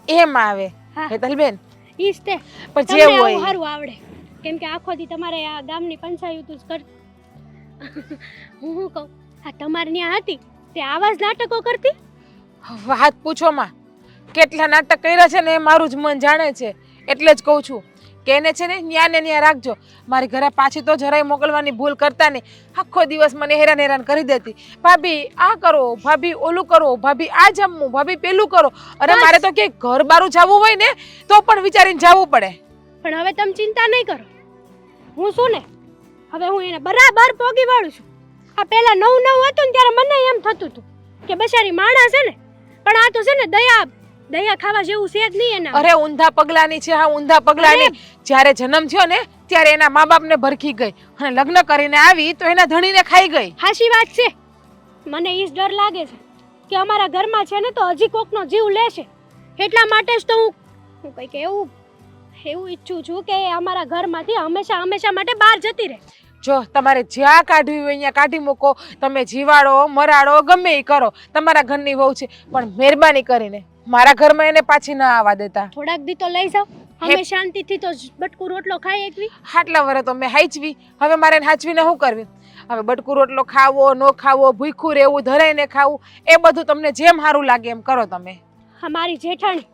એમ આવે. હા. હેતલબેન, ઈ જ તે પણ તમને જે આવું હોય સારું આવડે કેમ કે આખો દી તમારે આ ગામની પંચાયત જ કર. હું શું કહું, આ તમારી ત્યાં હતી તે આવા જ નાટકો કરતી. વાત પૂછો માં, કેટલા નાટક કર્યા છે ને એ મારું જ મન જાણે છે. એટલે જ કહું છું કે એને છે ને ન્યા ને ન્યા રાખજો. મારી ઘરે પાછી તો જરાય મોકલવાની ભૂલ કરતા નહીં. આખો દિવસ મને હેરાન કરી દેતી. ભાભી આ કરો, ભાભી ઓલું કરો, ભાભી આ જમવું, ભાભી પેલું કરો. અરે મારે તો કે ઘર બારું જવું હોય ને તો પણ વિચારીને જવું પડે. પણ હવે તમે ચિંતા નહીં કરો, હું છું ને હવે હું એને બરાબર પોગી વાળું છું. આ પહેલા નવું હતું ને ત્યારે મને એમ થતું હતું કે બચારી માણસ છે ને, પણ આ તો છે ને દયા ખાવા જેવું છે જ નહીં એના. અરે ઊંધા પગલાની છે. હા, ઊંધા પગલાની. જ્યારે જન્મ થયો ને ત્યારે એના મા બાપને ભરખી ગઈ અને લગ્ન કરીને આવી તો એના ધણીને ખાઈ ગઈ. હાચી વાત છે. મને ઈ જ ડર લાગે છે કે અમારા ઘરમાં છે ને તો હજી કોકનો જીવ લેશે. એટલા માટે જ તો હું કંઈક એવું ઈચ્છું છું કે અમારા ઘરમાંથી હંમેશા માટે બહાર જતી રહે. જો તમારે જ્યાં કાઢવી હોય અહીંયા કાઢી મૂકો. તમે જીવાડો મરાડો ગમે એ કરો, તમારા ઘરની વહુ છે, પણ મહેરબાની કરીને મારા ઘરમાં એને પાછી ના આવવા દેતા. થોડાક દી તો લઈ જાઓ, અમે શાંતિથી તો બટકું રોટલો ખાઈ એકવી. આટલા વર્ષ તો મેં હાચવી, હવે મારે એને હાચવીને શું કરવી? હવે બટકું રોટલો ખાવો ન ખાવો, ભૂખ્યું રહેવું, ધરાઈને ખાવું, એ બધું તમને જેમ સારું લાગે એમ કરો તમે. અમારી જેઠાણી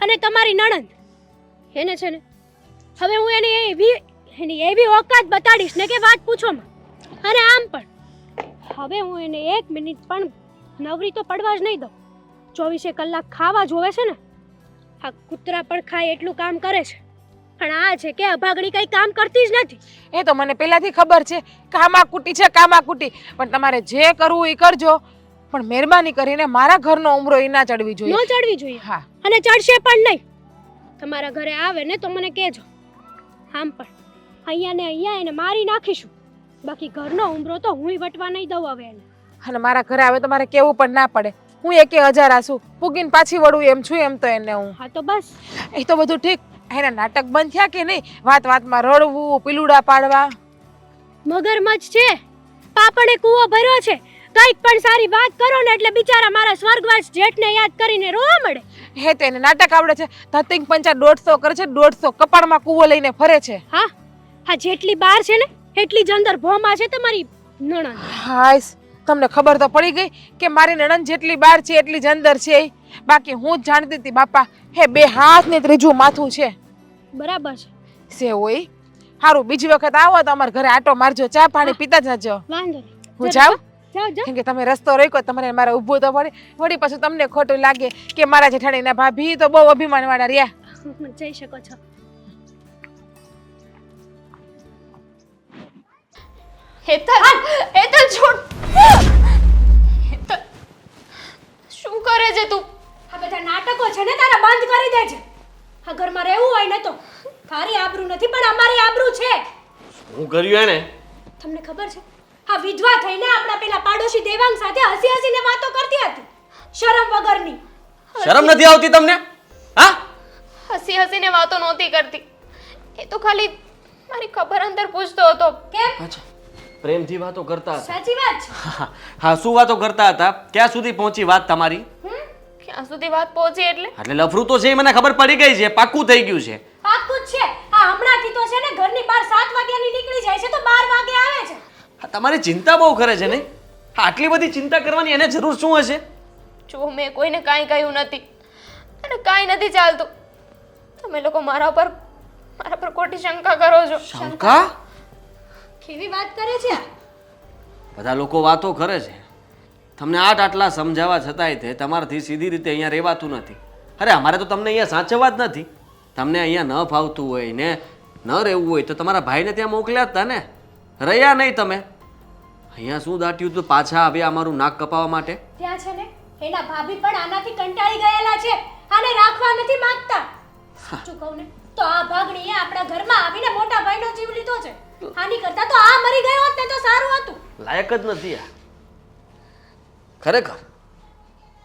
અને તમારી નણંદ એને છે ને હવે હું એની એવી ઓકાત બતાડીશ ને કે વાત પૂછો માં. અને આમ પણ હવે હું એને 1 મિનિટ પણ નવરી તો પડવા જ નહીં દઉં. 24 કલાક ખાવા જોવે છે ને. આ કૂતરા પણ ખાય એટલું કામ કરે છે, પણ આ છે કે અભાગણી કઈ કામ કરતી જ નથી. એ તો મને પહેલાથી ખબર છે, કામાકુટી છે કામાકુટી. પણ તમારે જે કરવું એ કરજો, પણ મહેરબાની કરીને મારા ઘરનો ઉમરો એ ના ચડવી જોઈએ. ન ચડવી જોઈએ. હા, અને ચડશે પણ નહીં. તમારા ઘરે આવે ને તો મને કહેજો. આમ પણ અહીંયા ને અહીંયા એને મારી નાખીશું, બાકી ઘરનો ઉંબરો તો હુંય વટવા નહીં દઉં હવે એને. અને મારા ઘરે આવે તો મારે કેવું પણ ના પડે. હું એકે હજાર છું, પૂગીને પાછી વળું એમ છું. એમ તો એને હું હા તો બસ. એ તો બધું ઠીક. એના નાટક બંધ થયા કે નહીં? વાત વાતમાં રડવું, પીલુડા પાડવા. મગરમચ્છ છે, પાપણે કૂવો ભર્યો છે. કંઈક પણ સારી વાત કરો ને એટલે બિચારા મારા સ્વર્ગવાસ જેઠને યાદ કરીને રોવા મળે. હે તો એને નાટક આવડે છે. ધતિંગ પંચા 150 કરે છે, 150 કપાળમાં કૂવો લઈને ફરે છે. હા હા, જેટલી બાર છે ને એટલી જ અંદર ભોમાં છે તમારી નણંદ. હાય, તમને ખબર તો પડી ગઈ કે મારી નણંદ જેટલી બહાર છે એટલી જ અંદર છે. બાકી હું જ જાણતી હતી બાપા, હે 2 હાથ ને 3જું માથું છે. બરાબર છે. સે હોય હારું, બીજી વખત આવો તો અમારા ઘરે આટો મારજો, ચા પાણી પીતા જજો. વાંધો નહીં. હું જાઉં? જાઓ જાઓ. કેમ કે તમે રસ્તો રોક્યો, તમારે મારે ઊભું તો પડે. વળી પાછું તમને ખોટું લાગે કે મારા જેઠાણીના ભાભી તો બહુ અભિમાનવાળા રહ્યા. જઈ શકો છો. હેતલ છોડ. હેતલ, શું કરે છે તું? આ બધા નાટકો છે ને તારા બંધ કરી દે છે. આ ઘરમાં રહેવું હોય ને તો તારી આબરૂ નથી પણ અમારી આબરૂ છે. હું કર્યું એને? તમને ખબર છે આ વિધવા થઈને આપણા પેલા પાડોશી દેવાંગ સાથે હસી હસીને વાતો કરતી હતી, શરમ વગરની. શરમ નથી આવતી તમને? હા, હસી હસીને વાતો નહોતી કરતી. એ તો ખાલી મારી ખબર અંદર પૂછતો હતો. કેમ? અચ્છા, પ્રેમથી વાતો કરતા હતા. સાચી વાત છે. હા, શું વાતો કરતા હતા? ક્યાં સુધી પહોંચી વાત તમારી? ક્યાં સુધી વાત પહોંચી એટલે? એટલે લફરું તો છે, એ મને ખબર પડી ગઈ છે, પાક્કું થઈ ગયું છે. પાક્કું જ છે. આ હમણાંથી તો છે ને ઘરની બહાર 7 વાગ્યાની નીકળી જાય છે તો 12 વાગે આવે છે. હા, તમારી ચિંતા બહુ કરે છે નહીં? હા, આટલી બધી ચિંતા કરવાની એને જરૂર શું હશે? જો મેં કોઈને કાંઈ કહ્યું નથી અને કાંઈ નથી ચાલતું. તમે લોકો મારા પર ખોટી શંકા કરો છો. શંકા? કેવી વાત કરે છે આ? બધા લોકો વાતો કરે છે, તમને આટલા સમજાવવા છતાંય તે તમારાથી સીધી રીતે અહીંયા રહેવાતું નથી. અરે અમારે તો તમને અહીંયા સાચવવા જ નથી. તમને અહીંયા ન ફાવતું હોય ને ન રહેવું હોય તો તમારા ભાઈને ત્યાં મોકલ્યા જ હતા ને, રહ્યા નહીં તમે. અહીંયા શું દાટ્યું તો પાછા આવ્યા અમારું નાક કપાવવા માટે? ત્યાં છે ને એના ભાભી પણ આનાથી કંટાળી ગયેલા છે, આને રાખવા નથી માંગતા. સાચું કહું ને તો આ ભાગણીએ આપણા ઘરમાં આવીને મોટા ભાઈનો જીવ લીધો છે. આની કરતા તો આ મરી ગયો હોત ને તો સારું હતું. લાયક જ નથી આ ખરેખર.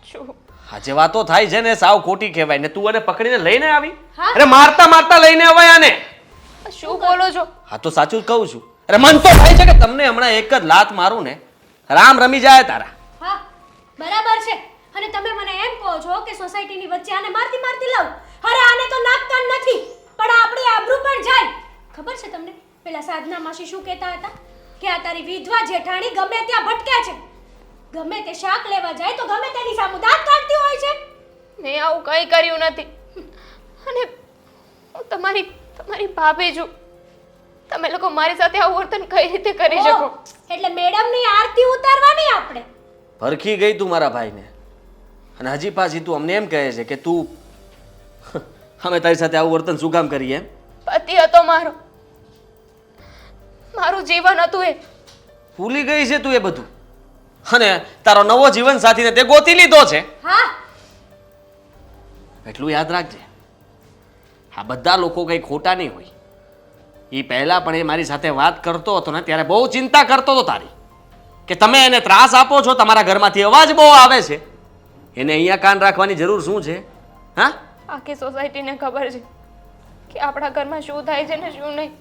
શું? આ જે વાતો થાય છે ને સાવ ખોટી કહેવાય ને. તું એને પકડીને લઈને આવી? હા. અરે મારતા મારતા લઈને આવ્યા આને. શું બોલો છો? હા તો સાચું જ કહું છું. અરે મન તો થાય છે કે તમને હમણાં એક જ લાત મારું ને રામ રમી જાય તારા. હા બરાબર છે. અને તમે મને એમ કહો છો કે સોસાયટીની વચ્ચે આને મારતી મારતી લાવ. અરે આને તો નાકકાન નથી પણ આપણી આબરૂ પણ જાય. ખબર છે તમને પેલા સાધના માસી શું કહેતા હતા કે આ તારી વિધવા જેઠાણી ગમે ત્યાં ભટકે છે, ગમે તે શાક લેવા જાય તો ગમે તેની સામે દાંત કાઢતી હોય છે. મેં આવું કંઈ કર્યું નથી અને હું તમારી ભાભી છું. તમે લોકો મારી સાથે આવું વર્તન કઈ રીતે કરી શકો? ઓહ, એટલે મેડમની આરતી ઉતારવાની આપણે. ભરખી ગઈ તું મારા ભાઈને અને હજી પાછી તું અમને એમ કહે છે કે તું અમે તારી સાથે આવું વર્તન શું કામ કરીએ એમ? પતિ હતો મારું જીવન હતું. એ ભૂલી ગઈ છે તું એ બધું અને તારો નવો જીવન સાથીને તે ગોતી લીધો છે. હા એટલું યાદ રાખજે, આ બધા લોકો કંઈ ખોટા નહીં હોય. એ પહેલા પણ એ મારી સાથે વાત કરતો હતો ને ત્યારે બહુ ચિંતા કરતો હતો તારી કે તમે એને ત્રાસ આપો છો, તમારા ઘરમાંથી અવાજ બહુ આવે છે, એને અહીંયા કાન રાખવાની જરૂર શું છે? હા, આખી સોસાયટીને ખબર છે કે આપણા ઘરમાં શું થાય છે ને શું નહીં.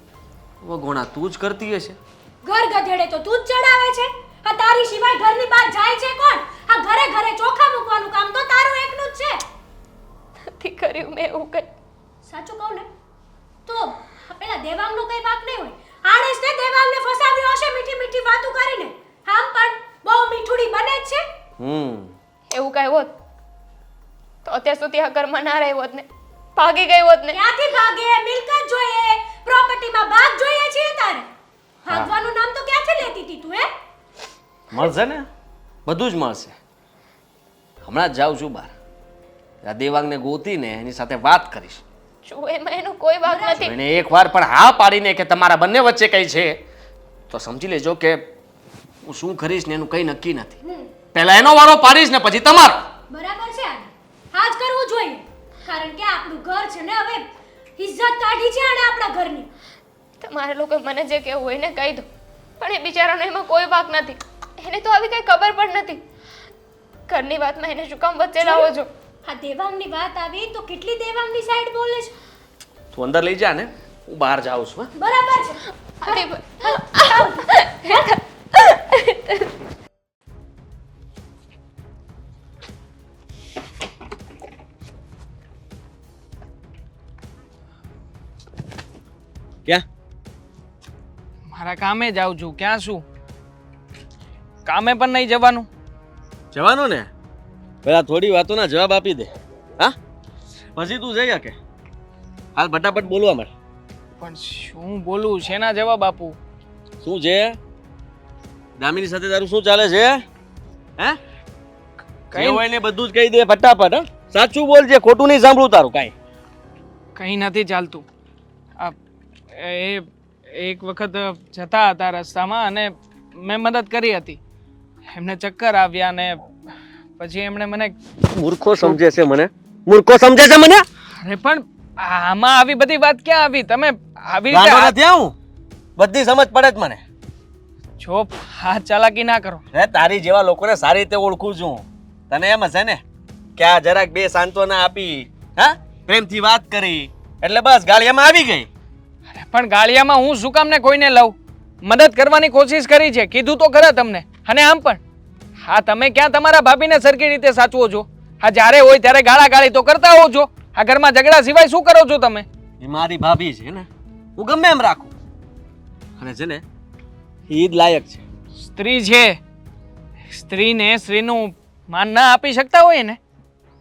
વગોણા તું જ કરતી હશે. ઘર ગધેડે તો તું જ ચડાવે છે. આ તારી સિવાય ઘરની બહાર જાય છે કોણ? આ ઘરે ઘરે ચોખા મૂકવાનું કામ તો તારું એકનું જ છે. નથી કર્યું મેં એવું કંઈ. સાચું કહું ને તો આ પેલા દેવાંગનો કઈ વાંક નહીં હોય. આણે જ તે દેવાંગને ફસાવ્યો હશે મીઠી મીઠી વાતો કરીને. આમ પણ બહુ મીઠુડી બને જ છે. એવું કાંઈ હોત તો અત્યાર સુધી આ ઘરમાં ના રહી હોત ને, ભાગી ગઈ હોત ને. ક્યાંથી ભાગે? મિલકત જોઈએ, પ્રોપર્ટીમાં ભાગ જોઈએ છે તારે. ભાગવાનું નામ તો ક્યાંથી લેતી હતી તું? મળશે ને, બધું જ મળશે. હમણાં જ જાઉં છું બહાર, આ દેવાંગને ગોતીને એની સાથે વાત કરીશ. જો એમાં એનો કોઈ વાંક નથી. એને એકવાર પણ હા પાડીને કે તમારા બંને વચ્ચે કંઈ છે તો સમજી લેજો કે હું શું કરીશ ને એનું કંઈ નક્કી નથી. પહેલા એનો વારો પાડીશ ને પછી તમારો. બરાબર છે. આ જ કરવું જોઈએ. કારણ કે આપણું ઘર છે ને હવે ઇજ્જત કાઢી છે અને આપણા ઘરની. તમારે લોકો મને જે કહેવું હોય ને કહી દો, પણ એ બિચારાનો એમાં કોઈ વાંક નથી. એને તો આવી કઈ ખબર પણ નથી. ઘરની વાતમાં એને શું કામ વચ્ચે લાવો છો? આ દેવાંગની વાત આવી તો કેટલી દેવાંગની સાઈડ બોલે છે. તું અંદર લઈ જા ને, હું બહાર જાઉં છું. હા? બરાબર છે. અરે ક્યાં? મારા કામે જાઉં છું. ક્યાં શું? કામે પણ નહીં જવાનું. જવાનું ને, પેલા થોડી વાતોના જવાબ આપી દે. હા, પછી તું જઈ શકે. હાલ ફટાફટ બોલવા માંડ. પણ શું બોલું? શેના જવાબ આપું? શું છે? દામિની સાથે તારું શું ચાલે છે? હે? કઈ હોય ને બધું જ કહી દે ફટાફટ. હા, સાચું બોલજે, ખોટું નહીં સાંભળું તારું કાંઈ. કંઈ નથી ચાલતું. એ એક વખત જતા હતા રસ્તામાં અને મેં મદદ કરી હતી. એમને ચક્કર આવ્યા ને પછી એમણે મને મૂર્ખો સમજે છે મને. મૂર્ખો સમજે છે મને. અરે પણ આમાં આવી બધી વાત ક્યાં આવી? તમે આવી ગાંડો રીતે નથી હું. બધી સમજ પડે જ મને. છો હાથ ચાલાકી ના કરો. હે, તારી જેવા લોકોને સારી રીતે ઓળખું છું. તને એમ હશે ને કે આ જરાક બે સાંત્વના આપી, હા, પ્રેમથી વાત કરી એટલે બસ ગાળિયામાં આવી ગઈ. અરે પણ ગાળિયામાં હું શું કામ ને કોઈને લઉં? મદદ કરવાની કોશિશ કરી છે, કીધું તો ખરા તમને. અને આમ પણ હા, તમે ક્યાં તમારા ભાભીને સરખી રીતે સાચવો છો? હા, જ્યારે હોય ત્યારે ગાળા ગાળી તો કરતા હોવ છો. આ ઘરમાં ઝઘડા સિવાય શું કરો છો તમે? એ મારી ભાભી છે ને, હું ગમે એમ રાખું. અને છે ને, એ જ લાયક છે. સ્ત્રી છે, સ્ત્રીને સ્ત્રીનું માન ના આપી શકતા હોય ને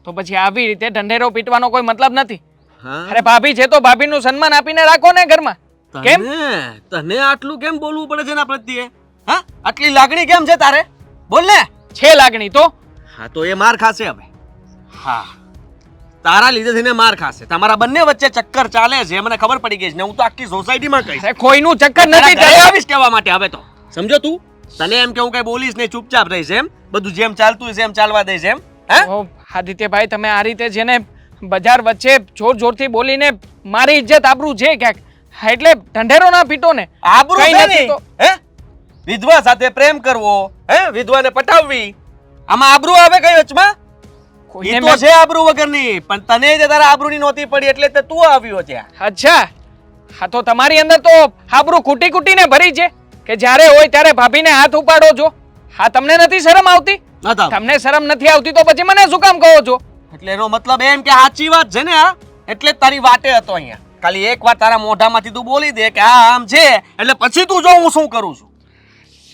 તો પછી આવી રીતે ઢંઢેરો પીટવાનો કોઈ મતલબ નથી. હા, અરે ભાભી છે તો ભાભીનું સન્માન આપીને રાખો ને ઘરમાં. કેમ? તને આટલું કેમ બોલવું પડે છે એના પ્રત્યે? હા, આટલી લાગણી કેમ છે તારે? બોલ ને. છે લાગણી તો. હા, તો એ માર ખાશે હવે. હા, તારા લીધે થઈને માર ખાશે. તમારા બંને વચ્ચે ચક્કર ચાલે છે, મને ખબર પડી ગઈ છે ને. હું તો આખી સોસાયટીમાં કહીશ. અરે કોઈનું ચક્કર નથી ઘરે ચાલતું. આવીશ કહેવા માટે હવે તો. સમજો તું? તને એમ કે હું કઈ બોલીશ ને ચૂપચાપ રહીશ એમ? બધું જેમ ચાલતું હશે એમ ચાલવા દઈશ એમ? હે? ઓ આદિત્યભાઈ, તમે આ રીતે છે ને બજાર વચ્ચે જોર જોરથી બોલીને મારી ઇજ્જત આબરૂ છે ક્યાંક. હા, એટલે ઢંઢેરો ના પીટો ને. આબરૂ કંઈ છે નથી ને? તો. હે? વિધવા સાથે પ્રેમ કરવો, હે? વિધવાને પટાવવી, આમાં આબરૂ આવે કઈ વચમાં? કોઈને ઈ તો મેં- છે આબરૂ વગરની, પણ તને જ તારા આબરૂની નહોતી પડી એટલે તે તું આવ્યો છે. અચ્છા, હા તો તમારી અંદર તો આબરૂ કૂટી કૂટીને ભરી છે કે જ્યારે હોય ત્યારે ભાભીને હાથ ઉપાડો છો. હા, તમને નથી શરમ આવતી? નતા. તમને શરમ નથી આવતી તો પછી મને શું કામ કહો છો? એટલે એનો મતલબ એમ કે સાચી વાત છે ને આ, એટલે જ તારી વાટે હતો અહીંયા. ખાલી એક વાર તારા મોઢામાંથી તું બોલી દે કે આ આમ છે એટલે પછી તું જો હું શું કરું છું.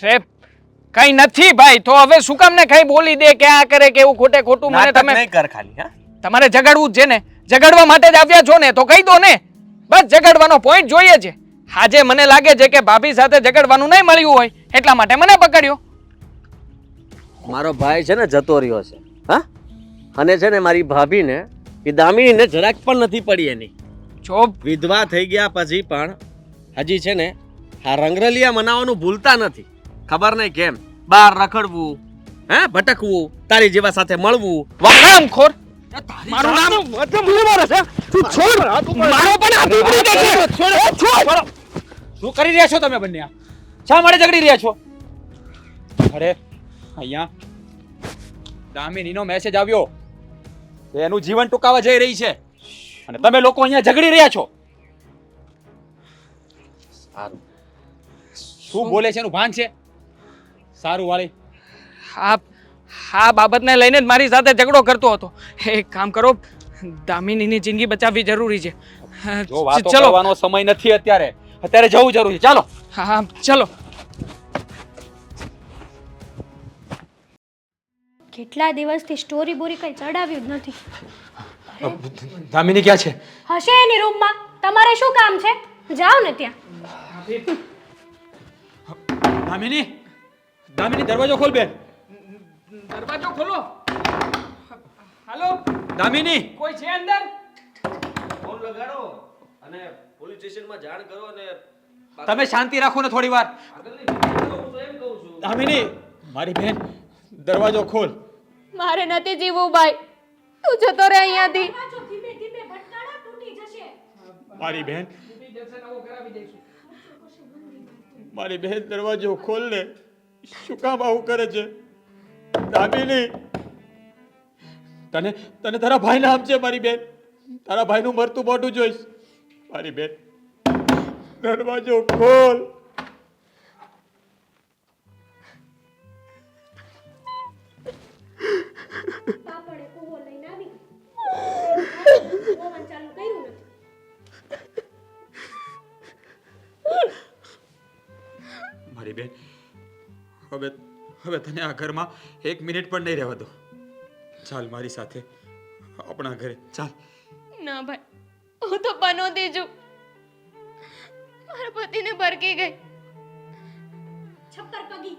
રે કઈ નથી ભાઈ, તો હવે શું કામ ને કઈ બોલી દે કે આ કરે કે એવું ખોટે ખોટું મને નાટક તમે નહીં કર ખાલી. હા, તમારે ઝઘડવું જ છે ને? ઝઘડવા માટે જ આવ્યા છો ને તો કહી દો ને. બસ ઝઘડવાનો પોઈન્ટ જોઈએ છે. આજે મને લાગે છે કે ભાભી સાથે ઝઘડવાનું નહીં મળ્યું હોય એટલા માટે મને પકડ્યો. મારો ભાઈ છે ને જતો રહ્યો છે. હા, અને છે ને મારી ભાભીને એ દામિનીને જરાક પણ નથી પડી એની. જો વિધવા થઈ ગયા પછી પણ હજી છે ને આ રંગરલિયા મનાવવાનું ભૂલતા નથી. ખબર નહીં કેમ બહાર રખડવું, હે, ભટકવું, તારી જેવા સાથે મળવું. હરામખોર! મારું નામ મારો પણ હાથ ઉપડી ગયો છે. શું કરી રહ્યા છો તમે બંને? શા માટે ઝઘડી રહ્યા છો? અરે અહીંયા દામિનીનો મેસેજ આવ્યો કે એનું જીવન ટૂંકાવા જઈ રહી છે અને તમે લોકો અહીંયા ઝઘડી રહ્યા છો. સારું. શું બોલે છે એનું ભાન છે? સારું વાળી, આ બાબતને લઈને જ મારી સાથે ઝઘડો કરતો હતો. એક કામ કરો, દામિનીની જિંદગી બચાવવી જરૂરી છે. જો વાતો ચલો. કરવાનો સમય નથી અત્યારે. અત્યારે જવું જરૂરી છે. ચાલો. હા, ચલો. કેટલા દિવસથી સ્ટોરી બોરી કઈ ચડાવ્યું જ નથી. દામિની ક્યાં છે? હશે એની રૂમમાં. તમારે શું કામ છે? જાઓ ને ત્યાં. દામિની, દામિની દરવાજો ખોલ બેન. દરવાજો ખોલો. હાલો, દામિની, કોઈ છે અંદર? ફોન લગાડો અને પોલીસ સ્ટેશનમાં જાણ કરો અને તમે શાંતિ રાખો ને થોડી વાર. હું તો એમ કહું છું. દામિની, મારી બેન દરવાજો ખોલ. મારે નથી જીવવું ભાઈ. તું જતો રહે અહીંયાથી. મારી બહેન મારી બહેન દરવાજો ખોલ ને. શું કામ આવું કરે છે દામિની? તને તને તારા ભાઈ નામ છે મારી બેન. તારા ભાઈનું મરતું મોઢું જોઈશ. મારી બેન દરવાજો ખોલ. પાપડે કૂવો લઈને આવી ઓવન ચાલુ કર્યું નથી. મારી બેન હવે હવે તને આ ઘરમાં 1 મિનિટ પણ નહીં રહેવા દો. ચાલ મારી સાથે આપણા ઘરે ચાલ. ના ભાઈ હું તો બનોતી છું. મારા પતિને ભરકી ગઈ. છપ્પર પગી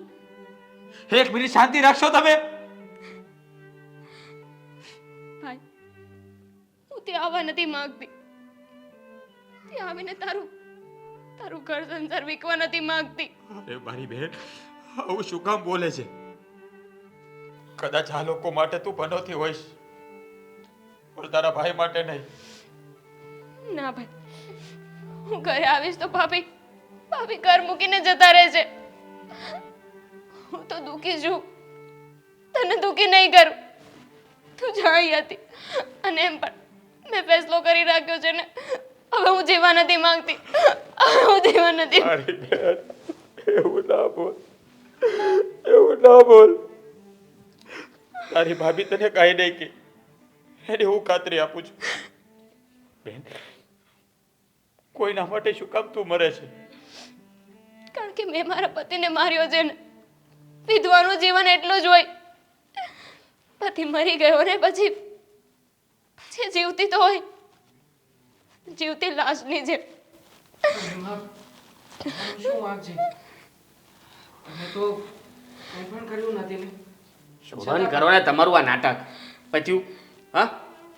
1 મિનિટ શાંતિ રાખશો તમે? ભાઈ હું ત્યાં આવવા નથી માંગતી. ત્યાં આવીને તારું તારું ઘર સંસાર વીકવા નથી માંગતી. અરે મારી બેન આવું શું કામ બોલે છે? કદાચ આ લોકો માટે તું બનોતી હોઈશ પણ તારા ભાઈ માટે નહીં. ના ભાઈ હું ઘરે આવીશ તો ભાભી ઘર મૂકીને જતા રહે છે. હું તો દુઃખી છું. તને દુઃખી નહીં કરું. તું જાણી હતી અને એમ પણ મેં ફેસલો કરી રાખ્યો છે ને. હવે હું જીવવા નથી માંગતી. હવે હું જીવવા નથી. મારી બેન એવું ના બોલ, એવું ના બોલ. તારી ભાભી તને કાંઈ નહીં કે એની હું ખાતરી આપું છું. બેન કોઈના માટે શું કામ તું મરે છે? કારણ કે મેં મારા પતિને માર્યો છે ને. વિધવાનું જીવન એટલું જ હોય. પતિ મરી ગયો ને પછી જીવતી તો હોય. જીવતી લાશની જેમ. એમાં શું વાંક છે? તમે તો કંઈ પણ કર્યું નથી ને. બંધ કરો ને તમારું આ નાટક. પત્યું? હા,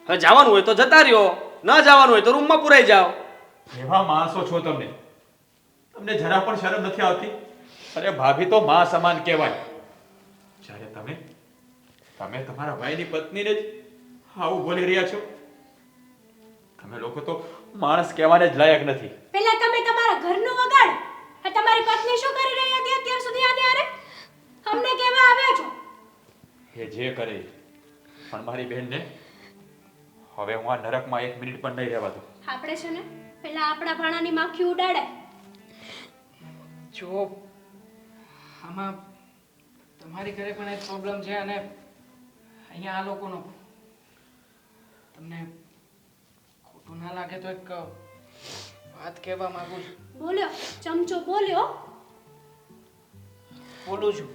હવે જવાનું હોય તો જતા રહ્યો, ન જવાનું હોય તો રૂમમાં પુરાઈ જાઓ. એવા માણસો છો તમે. તમને જરા પણ શરમ નથી આવતી? અરે ભાભી તો માં સમાન કહેવાય. જ્યારે તમે તમારા ભાઈની પત્નીને જ આવું બોલી રહ્યા છો. તમે લોકો તો માણસ કહેવાને જ લાયક નથી. પહેલા તમે તમારા ઘરનું વગાડ. આ તમારી પત્ની શું કરી રહી હતી અત્યાર સુધી આને આરે? અમને કેવા આવ્યા છો? એ જે કરે પણ મારી બહેનને હવે હું આ નરકમાં 1 મિનિટ પણ નહીં રહેવા દઉં. આપણે છે ને પહેલા આપણા ભાણાની માખી ઉડાડે. જો આમાં તમારી ઘરે પણ એક પ્રોબ્લેમ છે અને અહીંયા આ લોકોનો પણ. તમને ખોટું ના લાગે તો એક વાત કહેવા માંગુ છું. બોલ્યો ચમચો બોલ્યો. બોલું છું.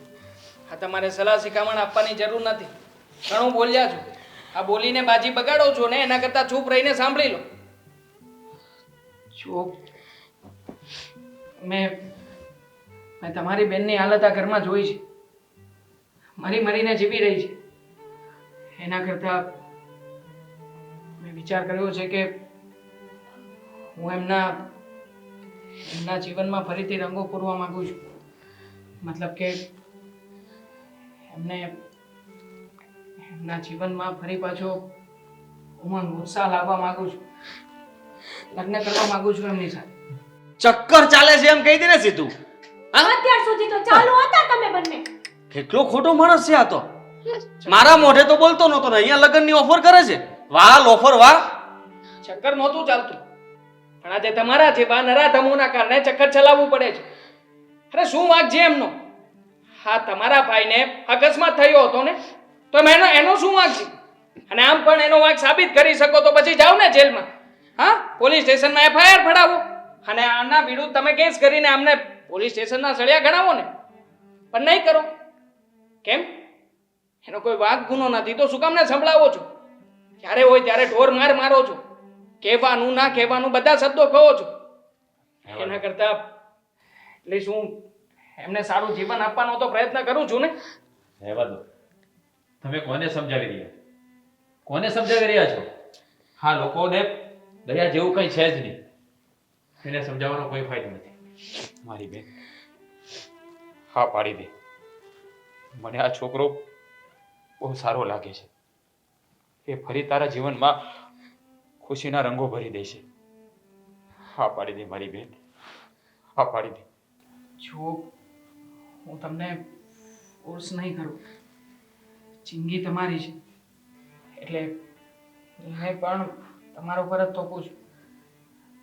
આ તમારે સલાહ શિખામણ આપવાની જરૂર નથી. ઘણું બોલ્યા છો. આ બોલીને બાજી બગાડો છો ને એના કરતાં ચૂપ રહીને સાંભળી લો. જો મેં તમારી બેનની હાલત આ ઘરમાં જોઈ છે. મરીને જીવી રહી છે. એના કરતાં મેં વિચાર કર્યો છે કે હું એમના જીવનમાં ફરીથી રંગો પૂરવા માંગુ છું. મતલબ કે એમના જીવનમાં ફરી પાછો ઉમંગ ઉત્સાહ લાવવા માંગુ છું. લગ્ન કરવા માંગુ છું એમની સાથે. ચક્કર ચાલે છે એમ કહી દે ને સીધું. હા, અત્યાર સુધી તો ચાલુ હતા તમે બંને. કેટલો ખોટો માણસ છે આ તો. મારા મોઢે તો બોલતો નહોતો ને અહીંયા લગ્નની ઓફર કરે છે. વાહ ઓફર વાહ. ચક્કર નહોતું ચાલતું પણ આજે તમારા જેવા નરાધમોના કારણે ચક્કર ચલાવવું પડે છે. અરે શું વાંક છે એમનો? હા, તમારા ભાઈને અકસ્માત થયો હતો ને તો એનો શું વાંક છે? અને આમ પણ એનો વાંક સાબિત કરી શકો તો પછી જાઓ ને જેલમાં. હા, પોલીસ સ્ટેશનમાં FIR ફડાવો અને આના વિરુદ્ધ તમે કેસ કરીને આમને પોલીસ સ્ટેશનના સળિયા ગણાવો ને. પણ નહીં કરો. કેમ? એનો કોઈ વાંક ગુનો નથી તો શું કામ ને સંભળાવો છો? જ્યારે હોય ત્યારે ઢોર મારો છો. કહેવાનું ના કહેવાનું બધા શબ્દો કહો છો. એના કરતા એટલે શું એમને સારું જીવન આપવાનો તો પ્રયત્ન કરું છું ને. રહેવા દો. તમે કોને સમજાવી રહ્યા? કોને સમજાવી રહ્યા છો? હા, લોકોને દયા જેવું કંઈ છે જ નહીં. એને સમજાવવાનો કોઈ ફાયદો નથી. મારી બેન હા પાડી દે. મને આ છોકરો બહુ સારો લાગે છે. એ ફરી તારા જીવનમાં ખુશીના રંગો ભરી દેશે. હા પાડી દે મારી બેન, હા પાડી દે. જો હું તમને ફોર્સ નહીં કરું, જિંદગી તમારી છે એટલે હું પણ તમારા ઉપર જ થોપું છું.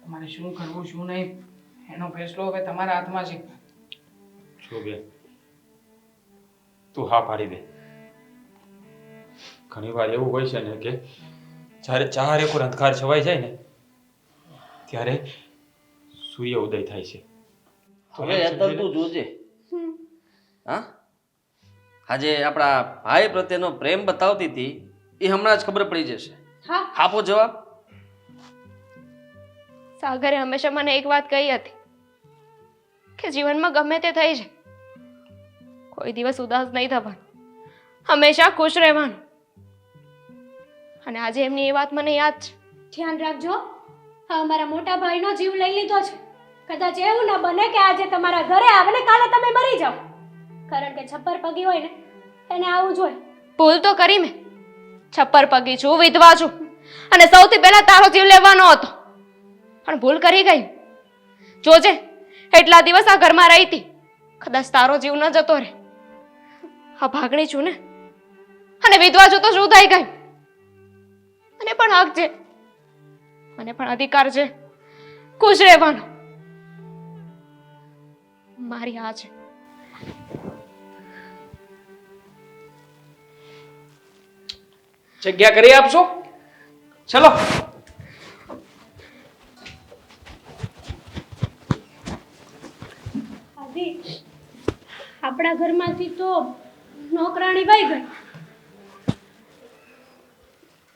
તમારે શું કરવું શું નહીં એનો ફેસલો હવે તમારા હાથમાં છે. જો બેન, તું હા પાડી દે. ઘણી વાર એવું હોય છે ને કે જ્યારે ચારે કોઈ અંધકાર છવાઈ જાય ને ત્યારે સૂર્ય ઉદય થાય છે. તો હવે એમ હેતલ સમજી લે. તું જોજે. હા, આજે આપણા ભાઈ પ્રત્યેનો પ્રેમ બતાવતી હતી એ હમણાં જ ખબર પડી જશે. હા આપો જવાબ. સાગરે હંમેશા મને એક વાત કહી હતી કે જીવનમાં ગમે તે થઈ જાય, કોઈ દિવસ ઉદાસ નહીં થવાનું, હંમેશા ખુશ રહેવાનું. અને આજે એમની એ વાત મને યાદ છે. ધ્યાન રાખજો. હા, અમારા મોટા ભાઈનો જીવ લઈ લીધો છે. કદાચ એવું ના બને કે આજે તમારા ઘરે આવે ને કાલે તમે મરી જાઓ. કારણ કે છપ્પર પગી હોય ને એને આવું જોઈએ. ભૂલ તો કરી મેં. છપ્પર પગી છું, વિધવા છું, અને સૌથી પહેલા તારો જીવ લેવાનો હતો, પણ ભૂલ કરી ગઈ. જોજે, એટલા દિવસ આ ઘરમાં રહી હતી, કદાચ તારો જીવ ન જતો રહે. આ ભાગણી છું ને, અને વિધવા છું તો શું થઈ ગઈ? મને પણ હક છે, મને પણ અધિકાર છે ખુશ રહેવાનો. મારી આ છે. જગ્યા કરી આપશો? ચલો. આદિ, આપણા ઘરમાંથી તો નોકરાણી વહી ગઈ,